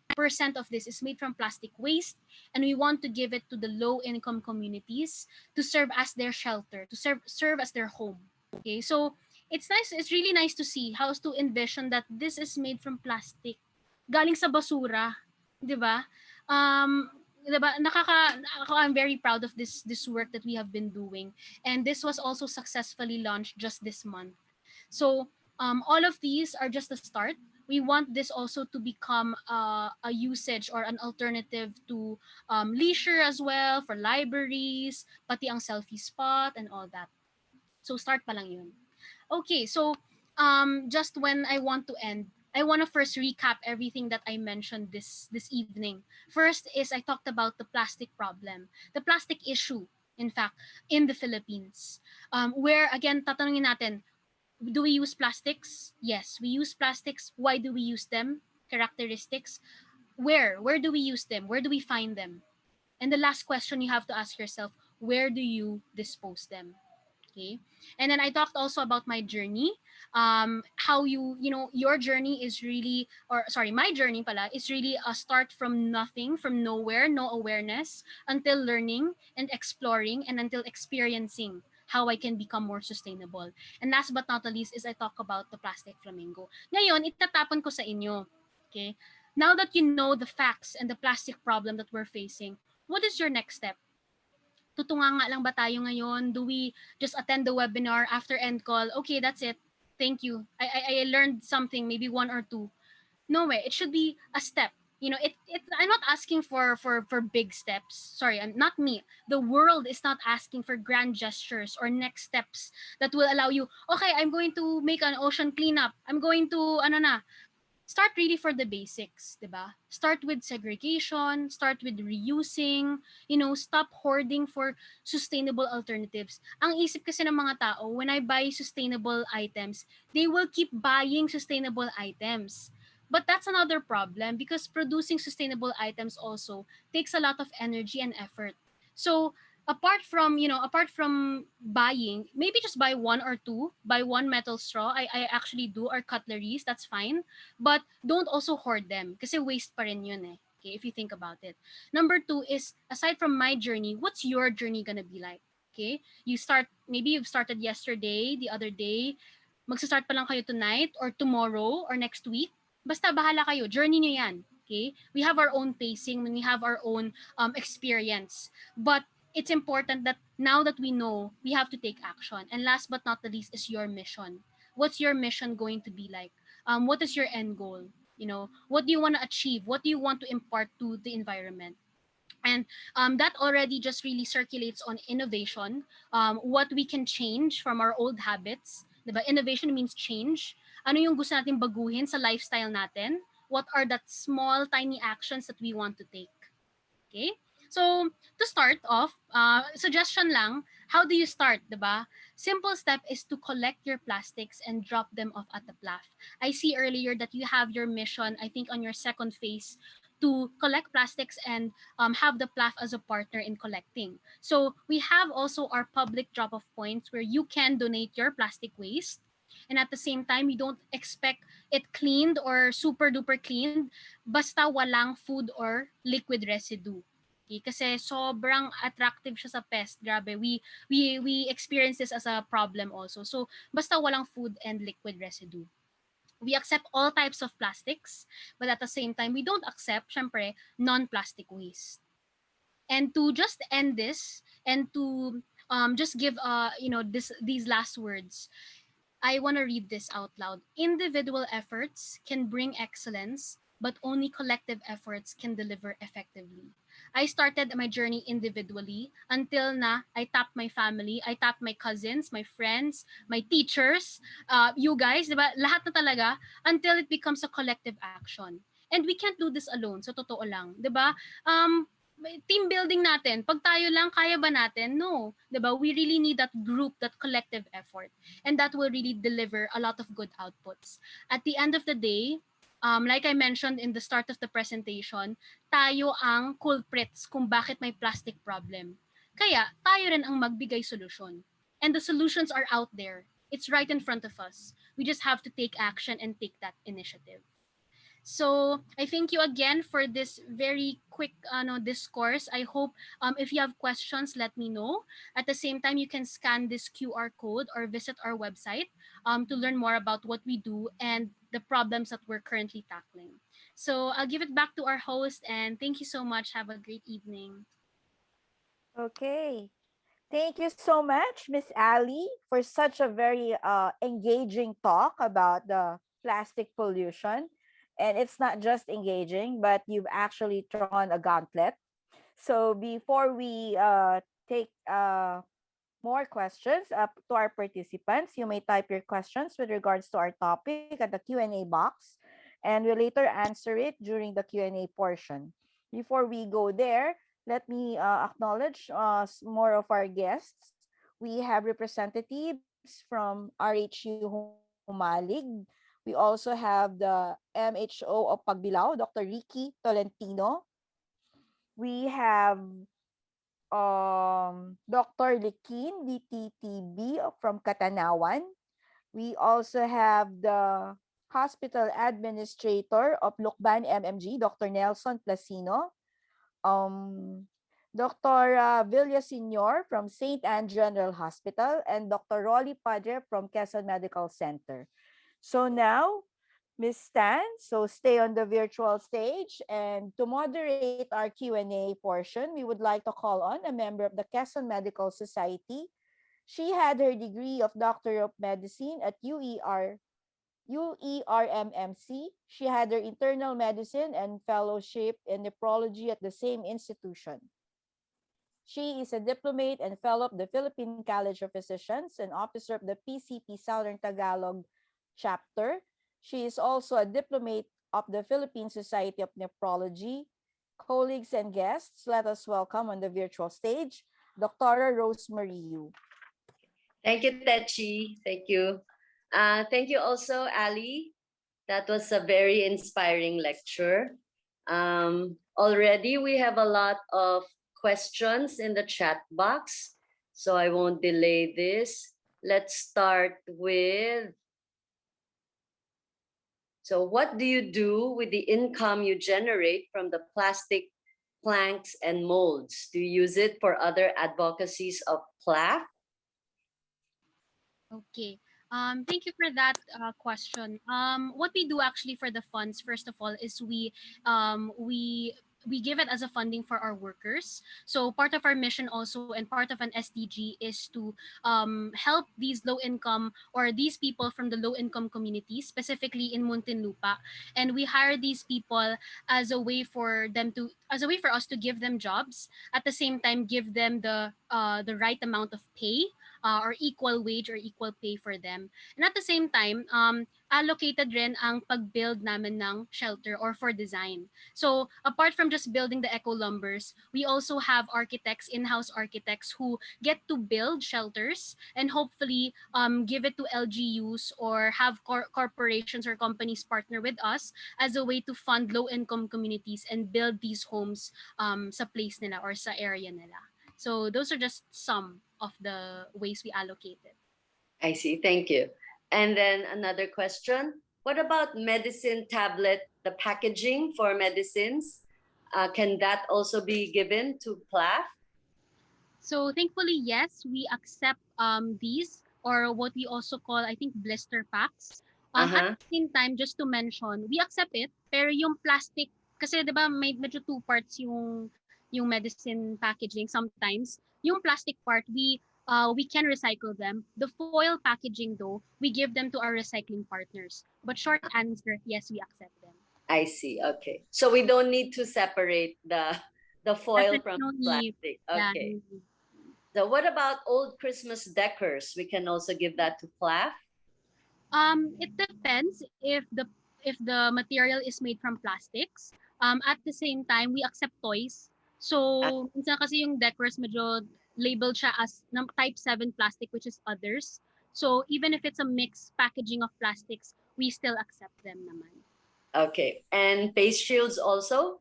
of this is made from plastic waste, and we want to give it to the low-income communities to serve as their shelter, to serve as their home. Okay, so it's nice. It's really nice to see how to envision that this is made from plastic, galing sa basura, 'di ba? Um, 'di ba? I'm very proud of this work that we have been doing, and this was also successfully launched just this month. So all of these are just the start. We want this also to become a usage or an alternative to leisure as well, for libraries, pati ang selfie spot and all that. So start pa lang yun. Okay, so just when I want to end, I want to first recap everything that I mentioned this evening. First is I talked about the plastic problem, the plastic issue, in fact, in the Philippines. Where again, tatanungin natin, do we use plastics? Yes, we use plastics. Why do we use them? Characteristics. Where do we use them? Where do we find them? And the last question you have to ask yourself, where do you dispose them? Okay. And then I talked also about my journey, how your journey is really, or sorry, my journey pala is really a start from nothing, from nowhere, no awareness, until learning and exploring, and until experiencing how I can become more sustainable. And last but not the least is I talk about the plastic flamingo. Ngayon, itatapon ko sa inyo. Okay. Now that you know the facts and the plastic problem that we're facing, what is your next step? Tutunganga lang ba tayo ngayon? Do we just attend the webinar after end call? Okay, that's it. Thank you. I learned something, maybe one or two. No way. It should be a step. I'm not asking for big steps. Sorry, I'm not me. The world is not asking for grand gestures or next steps that will allow you, okay, I'm going to make an ocean cleanup. I'm going to ano na, start really for the basics, 'di ba? Start with segregation, start with reusing, stop hoarding for sustainable alternatives. Ang isip kasi ng mga tao, when I buy sustainable items, they will keep buying sustainable items. But that's another problem because producing sustainable items also takes a lot of energy and effort. So, apart from buying, maybe just buy one or two, buy one metal straw. I actually do, or cutleries, that's fine, but don't also hoard them kasi waste pa rin yun eh. Okay, if you think about it. Number two is, aside from my journey, what's your journey gonna be like? Okay? Maybe you've started yesterday, the other day, magsa-start pa lang kayo tonight or tomorrow or next week. Basta bahala kayo, journey nyo yan. Okay? We have our own pacing, we have our own experience. But it's important that now that we know, we have to take action. And last but not the least is your mission. What's your mission going to be like? What is your end goal? What do you want to achieve? What do you want to impart to the environment? And that already just really circulates on innovation, what we can change from our old habits. Diba? Innovation means change. Ano yung gusto natin baguhin sa lifestyle natin? What are that small, tiny actions that we want to take? Okay? So, to start off, suggestion lang, how do you start, diba? Simple step is to collect your plastics and drop them off at the Plaf. I see earlier that you have your mission, I think on your second phase, to collect plastics and have the Plaf as a partner in collecting. So, we have also our public drop-off points where you can donate your plastic waste. And at the same time, you don't expect it cleaned or super duper cleaned basta walang food or liquid residue. Okay? Kasi sobrang attractive siya sa pest. Grabe. We experience this as a problem also. So, basta walang food and liquid residue. We accept all types of plastics, but at the same time, we don't accept, syempre, non-plastic waste. And to just end this, and to just give these last words, I want to read this out loud. Individual efforts can bring excellence, but only collective efforts can deliver effectively. I started my journey individually until na I tapped my family, I tapped my cousins, my friends, my teachers, you guys, diba? Lahat na talaga until it becomes a collective action. And we can't do this alone, sa totoo lang, diba? Team building natin, pag tayo lang, kaya ba natin? No. Diba? We really need that group, that collective effort. And that will really deliver a lot of good outputs. At the end of the day, like I mentioned in the start of the presentation, tayo ang culprits kung bakit may plastic problem. Kaya, tayo rin ang magbigay solusyon. And the solutions are out there. It's right in front of us. We just have to take action and take that initiative. So I thank you again for this very quick discourse. I hope if you have questions, let me know. At the same time, you can scan this QR code or visit our website to learn more about what we do and the problems that we're currently tackling. So I'll give it back to our host, and thank you so much. Have a great evening. Okay. Thank you so much, Miss Ali, for such a very engaging talk about the plastic pollution. And it's not just engaging, but you've actually drawn a gauntlet. So before we take more questions to our participants, you may type your questions with regards to our topic at the Q&A box, and we'll later answer it during the Q&A portion. Before we go there, let me acknowledge more of our guests. We have representatives from RHU Humalig. We also have the MHO of Pagbilao, Dr. Ricky Tolentino. We have Dr. Likin, DTTB from Katanawan. We also have the hospital administrator of Lukban MMG, Dr. Nelson Placino. Dr. Villaseñor from St. Anne General Hospital, and Dr. Rolly Padre from Quezon Medical Center. So now, Ms. Tan, so stay on the virtual stage, and to moderate our Q&A portion, we would like to call on a member of the Quezon Medical Society. She had her degree of Doctor of Medicine at UERMMC. She had her internal medicine and fellowship in nephrology at the same institution. She is a diplomate and fellow of the Philippine College of Physicians and officer of the PCP Southern Tagalog chapter. She is also a diplomate of the Philippine Society of Nephrology. Colleagues and guests, let us welcome on the virtual stage Dr. Rosemary Yu. Thank you, Techi. Thank you. Thank you also, Ali. That was a very inspiring lecture. Already we have a lot of questions in the chat box, so I won't delay this. Let's start with, so what do you do with the income you generate from the plastic planks and molds? Do you use it for other advocacies of Plaf? Okay. Thank you for that question. What we do actually for the funds, first of all, is we give it as a funding for our workers. So part of our mission also and part of an SDG is to help these low income or these people from the low income community, specifically in Muntinlupa, and we hire these people as a way for them to as a way for us to give them jobs, at the same time give them the right amount of pay, or equal wage or equal pay for them. And at the same time, allocated rin ang pag-build namin ng shelter or for design. So apart from just building the eco lumbers, we also have architects, in-house architects who get to build shelters and hopefully give it to LGUs or have corporations or companies partner with us as a way to fund low-income communities and build these homes sa place nila or sa area nila. So those are just some of the ways we allocate it. I see. Thank you. And then another question. What about medicine tablet, the packaging for medicines? Can that also be given to Plaf? So thankfully, yes, we accept these or what we also call, I think, blister packs. At the same time, just to mention, we accept it, pero yung plastic, kasi di ba may medyo two parts yung medicine packaging sometimes. Yung plastic part, we can recycle them. The foil packaging though, we give them to our recycling partners. But short answer, yes, we accept them. I see. Okay. So we don't need to separate the foil Definitely from no need. plastic. Yeah, Okay. no need. So what about old Christmas decors? We can also give that to Plaf? It depends if the material is made from plastics. At the same time, we accept toys. So, minsan kasi yung decors medyo labeled siya as type 7 plastic, which is others. So, even if it's a mixed packaging of plastics, we still accept them naman. Okay. And face shields also?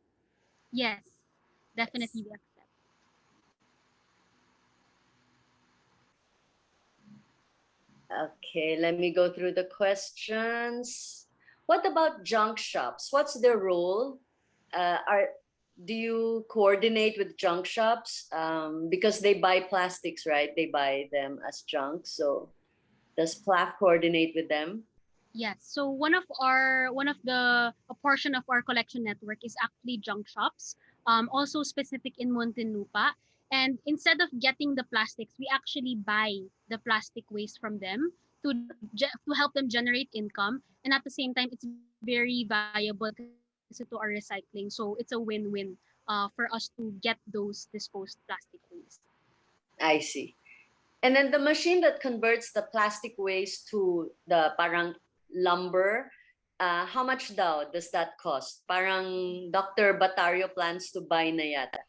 Yes, definitely we accept. Okay, let me go through the questions. What about junk shops? What's their role? Do you coordinate with junk shops? Because they buy plastics, right? They buy them as junk. So does Plaf coordinate with them? Yes. So a portion of our collection network is actually junk shops, also specific in Muntinlupa. And instead of getting the plastics, we actually buy the plastic waste from them to help them generate income. And at the same time, it's very viable kasi to our recycling. So it's a win-win for us to get those disposed plastic waste. I see. And then the machine that converts the plastic waste to the parang lumber, how much daw does that cost? Parang Dr. Batario plans to buy na yata.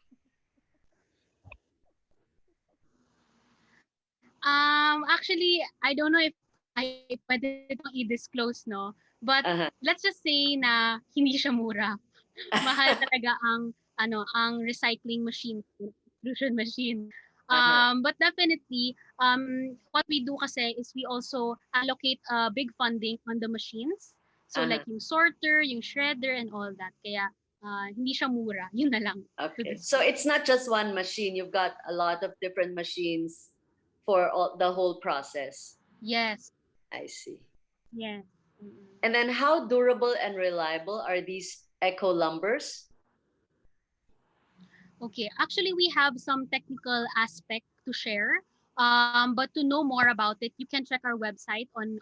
Actually, I don't know if I pwede itong i-disclose, no? But let's just say na hindi siya mura. Mahal talaga ang recycling machine. extrusion machine. Uh-huh. But definitely, what we do kasi is we also allocate big funding on the machines. So like Uh-huh. yung sorter, yung shredder, and all that. Kaya hindi siya mura. Yun na lang to Okay. So display. it's not just one machine. You've got a lot of different machines for the whole process. Yes. I see. Yes. Mm-mm. And then how durable and reliable are these eco lumbers? Okay, actually, we have some technical aspect to share. But to know more about it, you can check our website on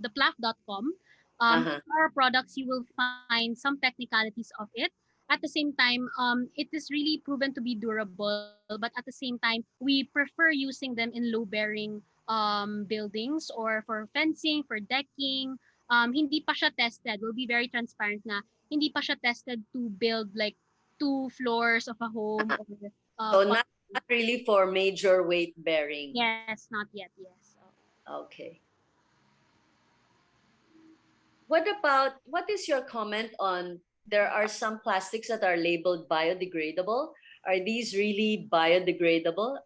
theplaf.com. Uh-huh. In our products, you will find some technicalities of it. At the same time, it is really proven to be durable, but at the same time, we prefer using them in low-bearing buildings or for fencing, for decking. Hindi pa siya tested. We'll be very transparent na hindi pa siya tested to build like two floors of a home Uh-huh. or So part. not really for major weight bearing. Yes, not yet. Yes. Okay. What is your comment on there are some plastics that are labeled biodegradable? Are these really biodegradable?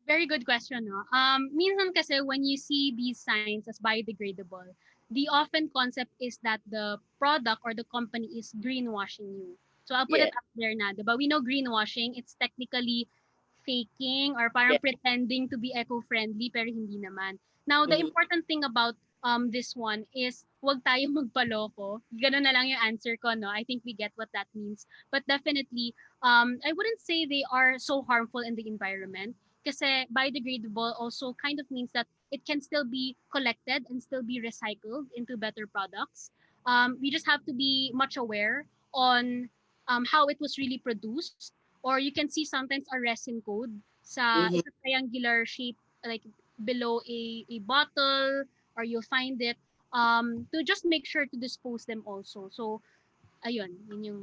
Very good question, no? Minsan kasi when you see these signs as biodegradable, the often concept is that the product or the company is greenwashing you. So I'll put Yeah. it up there na, diba? We know greenwashing, it's technically faking or parang Yeah. pretending to be eco-friendly pero hindi naman. Now, the Mhm. important thing about this one is wag tayo magpaloko. Ganun na lang yung answer ko, no? I think we get what that means. But definitely, I wouldn't say they are so harmful in the environment kasi biodegradable also kind of means that it can still be collected and still be recycled into better products. We just have to be much aware on how it was really produced, or you can see sometimes a resin code sa Mhm. it's a triangular shape like below a bottle, or you'll find it to just make sure to dispose them also. So ayun, yun yung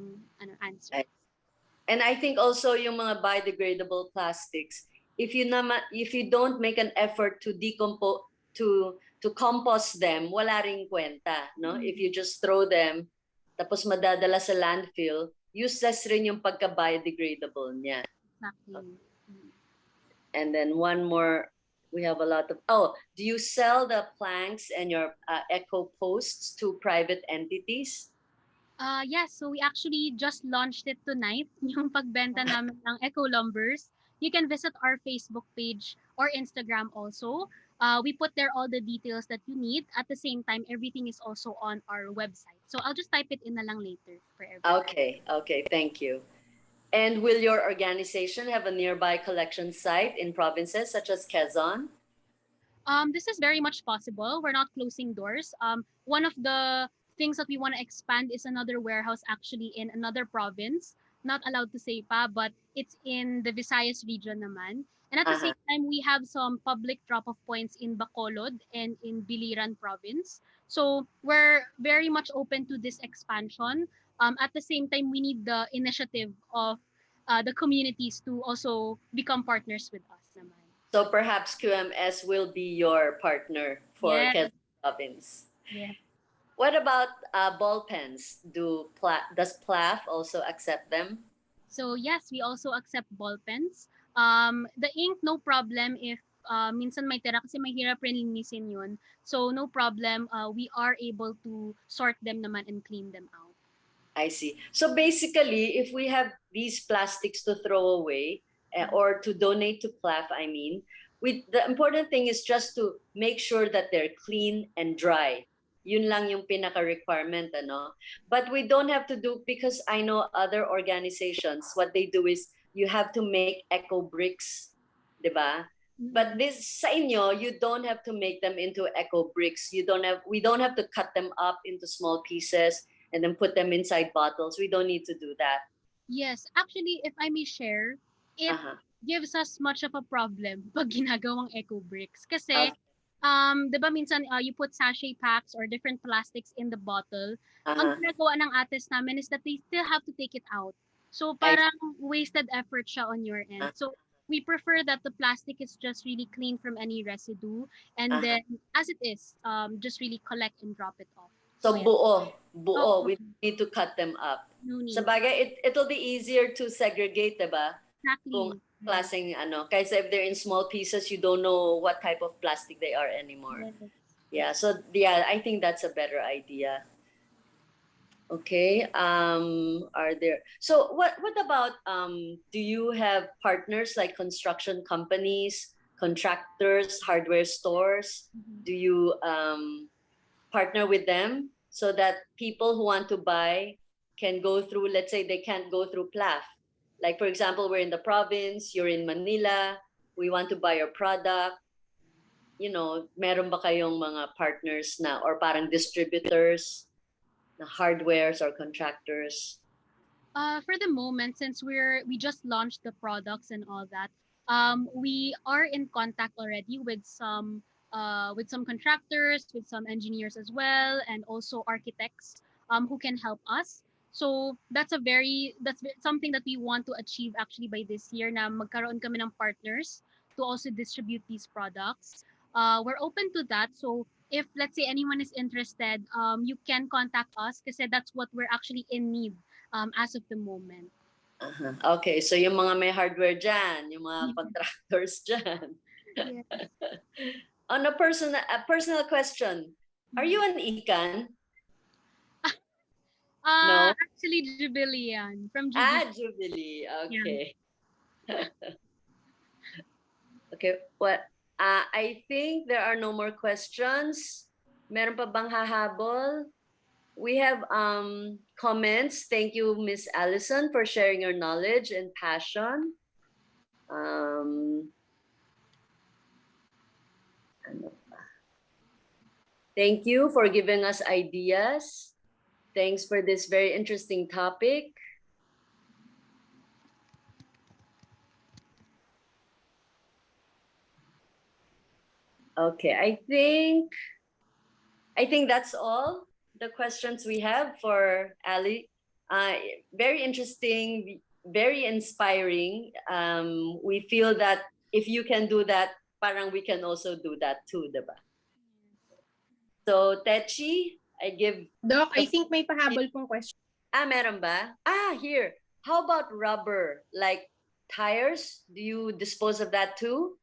answer. I- And I think also yung mga biodegradable plastics, if you don't make an effort to decompose to compost them, wala ring kwenta, no? If you just throw them tapos madadala sa landfill, useless rin yung pagka-biodegradable niya. Exactly. Mm. And then one more, we have a lot of, oh, do you sell the planks and your eco posts to private entities? Yes, so we actually just launched it tonight, yung pagbenta namin ng Eco Lumbers. You can visit our Facebook page or Instagram also. We put there all the details that you need. At the same time, everything is also on our website. So I'll just type it in na lang later for everyone. Okay, thank you. And will your organization have a nearby collection site in provinces such as Quezon? This is very much possible. We're not closing doors. One of the things that we want to expand is another warehouse actually in another province. Not allowed to say pa, but it's in the Visayas region naman. And at the Uh-huh. same time, we have some public drop-off points in Bacolod and in Biliran province. So we're very much open to this expansion. At the same time, we need the initiative of the communities to also become partners with us naman. So perhaps QMS will be your partner for Yes, Quezon province. yes. What about ball pens? Does Plaf also accept them? So yes, we also accept ball pens. The ink, no problem if minsan may tira kasi mahirap rin linisin yun. So no problem, we are able to sort them naman and clean them out. I see. So basically, if we have these plastics to throw away or to donate to Plaf, I mean, the important thing is just to make sure that they're clean and dry. Yun lang yung pinaka-requirement, ano? But we don't have to do, because I know other organizations, what they do is you have to make eco bricks, di ba? But this sa inyo, you don't have to make them into eco bricks. We don't have to cut them up into small pieces and then put them inside bottles. We don't need to do that. Yes, actually, if I may share, it Uh-huh. gives us much of a problem pag ginagawang eco bricks. Kasi, Okay. di ba minsan you put sachet packs or different plastics in the bottle. Ang Uh-huh. ginagawa ng ates namin is that they still have to take it out. So I parang wasted effort siya on your end. So we prefer that the plastic is just really clean from any residue, and uh-huh. then as it is, just really collect and drop it off. So yeah. buo. Oh, We okay. need to cut them up. No Sa need. bagay, it'll be easier to segregate, diba? Kung Exactly. Yes. klaseng ano, kaysa if they're in small pieces, you don't know what type of plastic they are anymore. Yes. Yeah, so yeah, I think that's a better idea. Okay. Are there what about do you have partners like construction companies, contractors, hardware stores? Mhm. Do you partner with them so that people who want to buy can go through, let's say they can't go through Plaf. Like for example, we're in the province, you're in Manila, we want to buy your product. Meron ba kayong mga partners na or parang distributors na hardwares or contractors? For the moment, since we just launched the products and all that, we are in contact already with some contractors, with some engineers as well, and also architects who can help us. So something that we want to achieve actually by this year na magkaroon kami ng partners to also distribute these products. We're open to that. So if let's say anyone is interested, you can contact us kasi that's what we're actually in need as of the moment. Okay, so yung mga may hardware dyan, yung mga contractors dyan. Yeah. On a personal question, are you an ikan? No? Actually, Jubilian from Jubilian. Jubilee. Yeah. Okay. Okay, I think there are no more questions. Meron pa bang hahabol? We have comments. Thank you, Miss Allison, for sharing your knowledge and passion. Ano pa? Thank you for giving us ideas. Thanks for this very interesting topic. Okay, I think that's all the questions we have for Ali. Very interesting, very inspiring. We feel that if you can do that, parang we can also do that too, diba? So, Techi, I give... Doc, I think may pahabol pong question. Meron ba? Here. How about rubber? Like tires? Do you dispose of that too?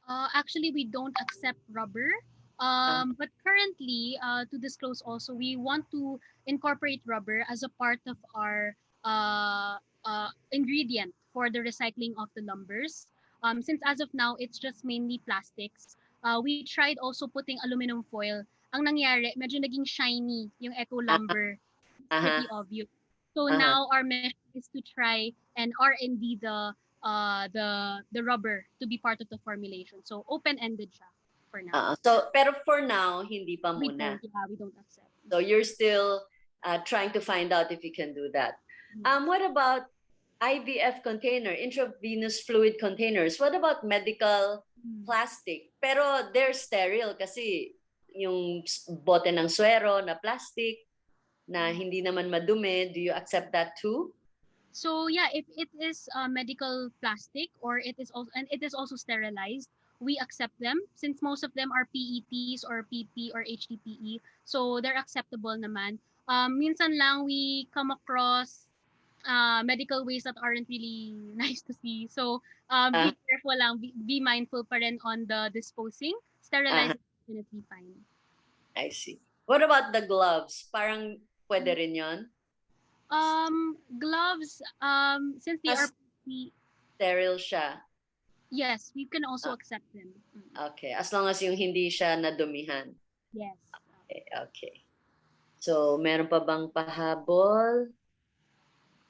Actually, we don't accept rubber. But currently, to disclose also, we want to incorporate rubber as a part of our ingredient for the recycling of the lumbers. Since as of now, it's just mainly plastics. We tried also putting aluminum foil. Ang nangyari, medyo naging shiny yung eco lumber. It's Uh-huh. pretty obvious. So Uh-huh. now our mission is to try and R&D the rubber to be part of the formulation. So open-ended siya for now. Pero for now, hindi pa We muna. don't accept. So you're still trying to find out if you can do that. What about IVF container, intravenous fluid containers? What about medical plastic? Pero they're sterile kasi yung bote ng suero na plastic na hindi naman madumi. Do you accept that too? So yeah, if it is medical plastic or it is also sterilized, we accept them since most of them are PETs or PP or HDPE. So they're acceptable naman. Minsan lang we come across medical waste that aren't really nice to see. So be careful lang, be mindful pa rin on the disposing. Sterilizing is definitely fine. I see. What about the gloves? Parang pwede rin yon? Gloves, since they are sterile siya. Yes, we can also accept them. Okay, as long as yung hindi siya nadumihan. Yes. Okay. So, meron pa bang pahabol?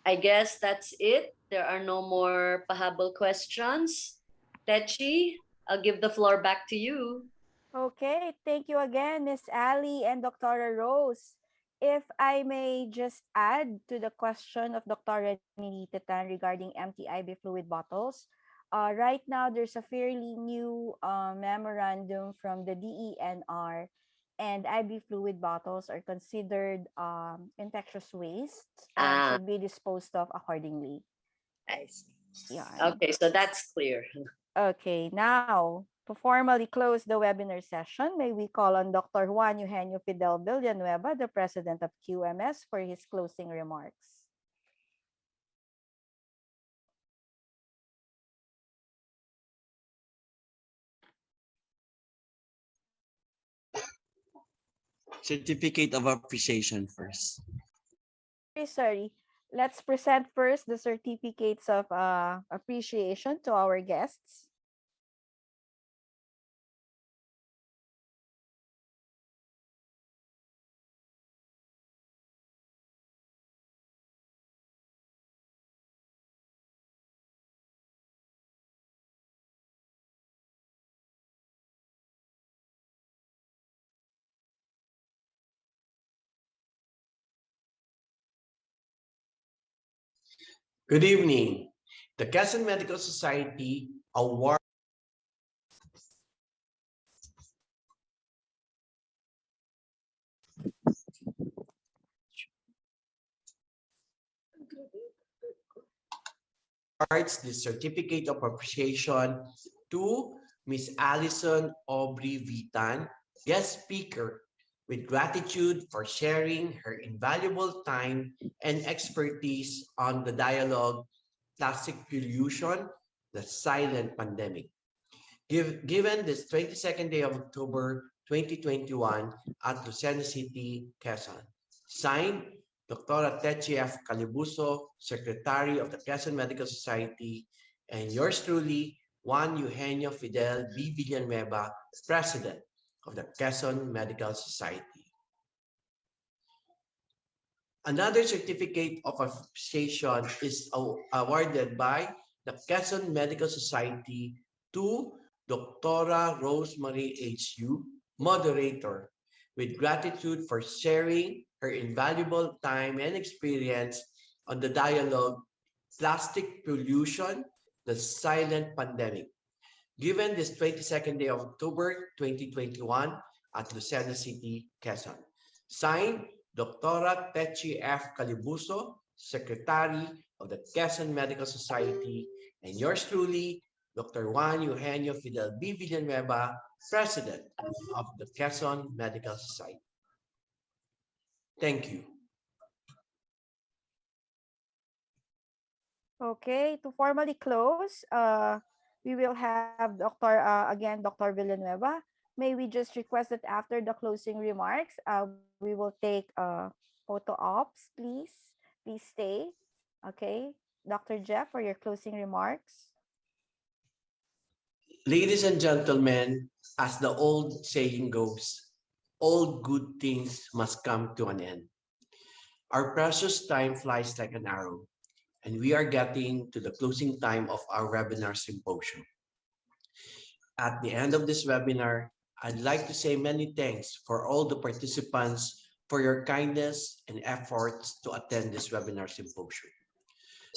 I guess that's it. There are no more pahabol questions. Techi, I'll give the floor back to you. Okay, thank you again, Miss Ali and Dr. Rose. If I may just add to the question of Dr. Ninita Tan regarding empty IV fluid bottles, right now there's a fairly new memorandum from the DENR, and IV fluid bottles are considered infectious waste and should be disposed of accordingly. I see. Yeah. Okay, so that's clear. Okay, now To formally close the webinar session, may we call on Dr. Juan Eugenio Fidel Villanueva, the President of QMS, for his closing remarks. Certificate of appreciation first. Sorry, let's present first the certificates of appreciation to our guests. Good evening. The Quezon Medical Society award awards the certificate of appreciation to Miss Allison Aubrey Vitan, guest speaker, with gratitude for sharing her invaluable time and expertise on the dialogue Plastic Pollution, the Silent Pandemic. Given this 22nd day of October 2021 at Lucena City, Quezon. Signed, Dr. Techi F. Calibuso, Secretary of the Quezon Medical Society, and yours truly, Juan Eugenio Fidel B. Villanueva, President of the Quezon Medical Society. Another certificate of appreciation is awarded by the Quezon Medical Society to Dr. Rosemary H.U., moderator, with gratitude for sharing her invaluable time and experience on the dialogue Plastic Pollution, the Silent Pandemic. Given this 22nd day of October 2021 at Lucena City, Quezon. Signed, Dr. Techi F. Calibuso, Secretary of the Quezon Medical Society, and yours truly, Dr. Juan Eugenio Fidel B. Villanueva, President of the Quezon Medical Society. Thank you. Okay, to formally close, we will have Dr. Villanueva. May we just request that after the closing remarks, we will take photo ops, please. Please stay. Okay, Dr. Jeff, for your closing remarks. Ladies and gentlemen, as the old saying goes, all good things must come to an end. Our precious time flies like an arrow, and we are getting to the closing time of our webinar symposium. At the end of this webinar, I'd like to say many thanks for all the participants for your kindness and efforts to attend this webinar symposium.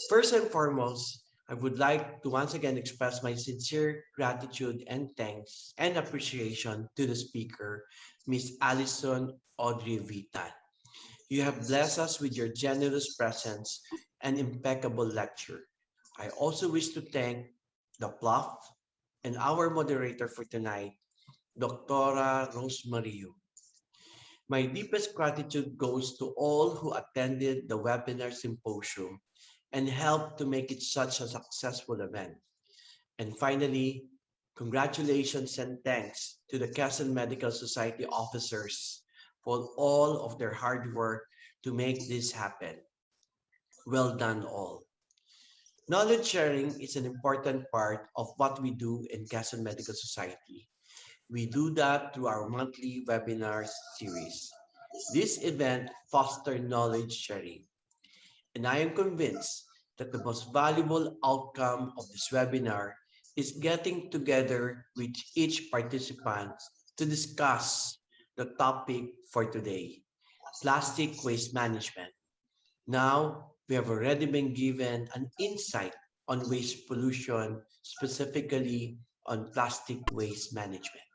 First and foremost, I would like to once again express my sincere gratitude and thanks and appreciation to the speaker, Ms. Allison Audrey Vitan. You have blessed us with your generous presence and impeccable lecture. I also wish to thank the Plaf and our moderator for tonight, Dr. Rosemary. My deepest gratitude goes to all who attended the webinar symposium and helped to make it such a successful event. And finally, congratulations and thanks to the Quezon Medical Society officers for all of their hard work to make this happen. Well done all. Knowledge sharing is an important part of what we do in Quezon Medical Society. We do that through our monthly webinars series. This event fosters knowledge sharing. And I am convinced that the most valuable outcome of this webinar is getting together with each participant to discuss the topic for today, plastic waste management. Now, we have already been given an insight on waste pollution, specifically on plastic waste management.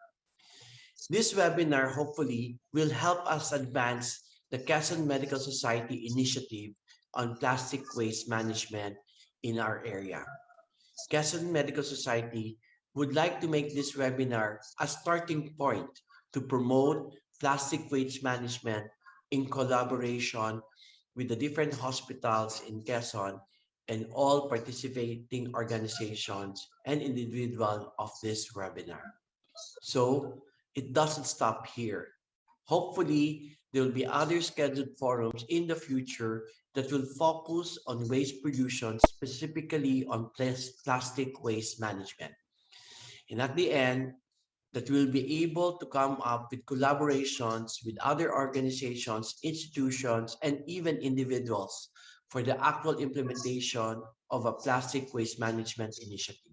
This webinar hopefully will help us advance the Quezon Medical Society initiative on plastic waste management in our area. Quezon Medical Society would like to make this webinar a starting point to promote plastic waste management in collaboration with the different hospitals in Quezon and all participating organizations and individuals of this webinar. So it doesn't stop here. Hopefully, there will be other scheduled forums in the future that will focus on waste pollution, specifically on plastic waste management. And at the end, that we'll be able to come up with collaborations with other organizations, institutions, and even individuals for the actual implementation of a plastic waste management initiative.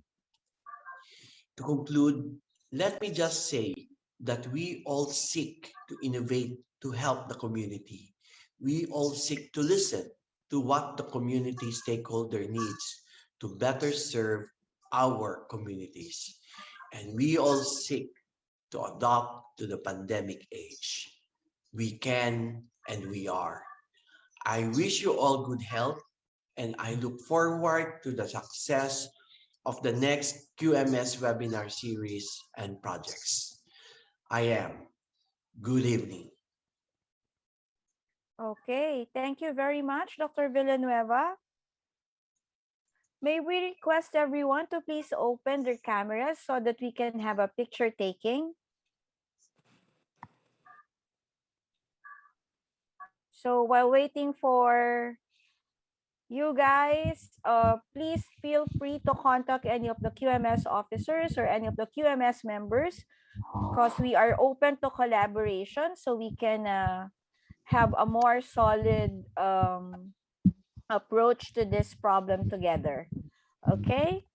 To conclude, let me just say that we all seek to innovate to help the community. We all seek to listen to what the community stakeholder needs to better serve our communities. And we all seek to adapt to the pandemic age. We can and we are. I wish you all good health and I look forward to the success of the next QMS webinar series and projects. I am. Good evening. Okay, thank you very much, Dr. Villanueva. May we request everyone to please open their cameras so that we can have a picture taking. So while waiting for you guys, please feel free to contact any of the QMS officers or any of the QMS members because we are open to collaboration so we can have a more solid approach to this problem together. Okay?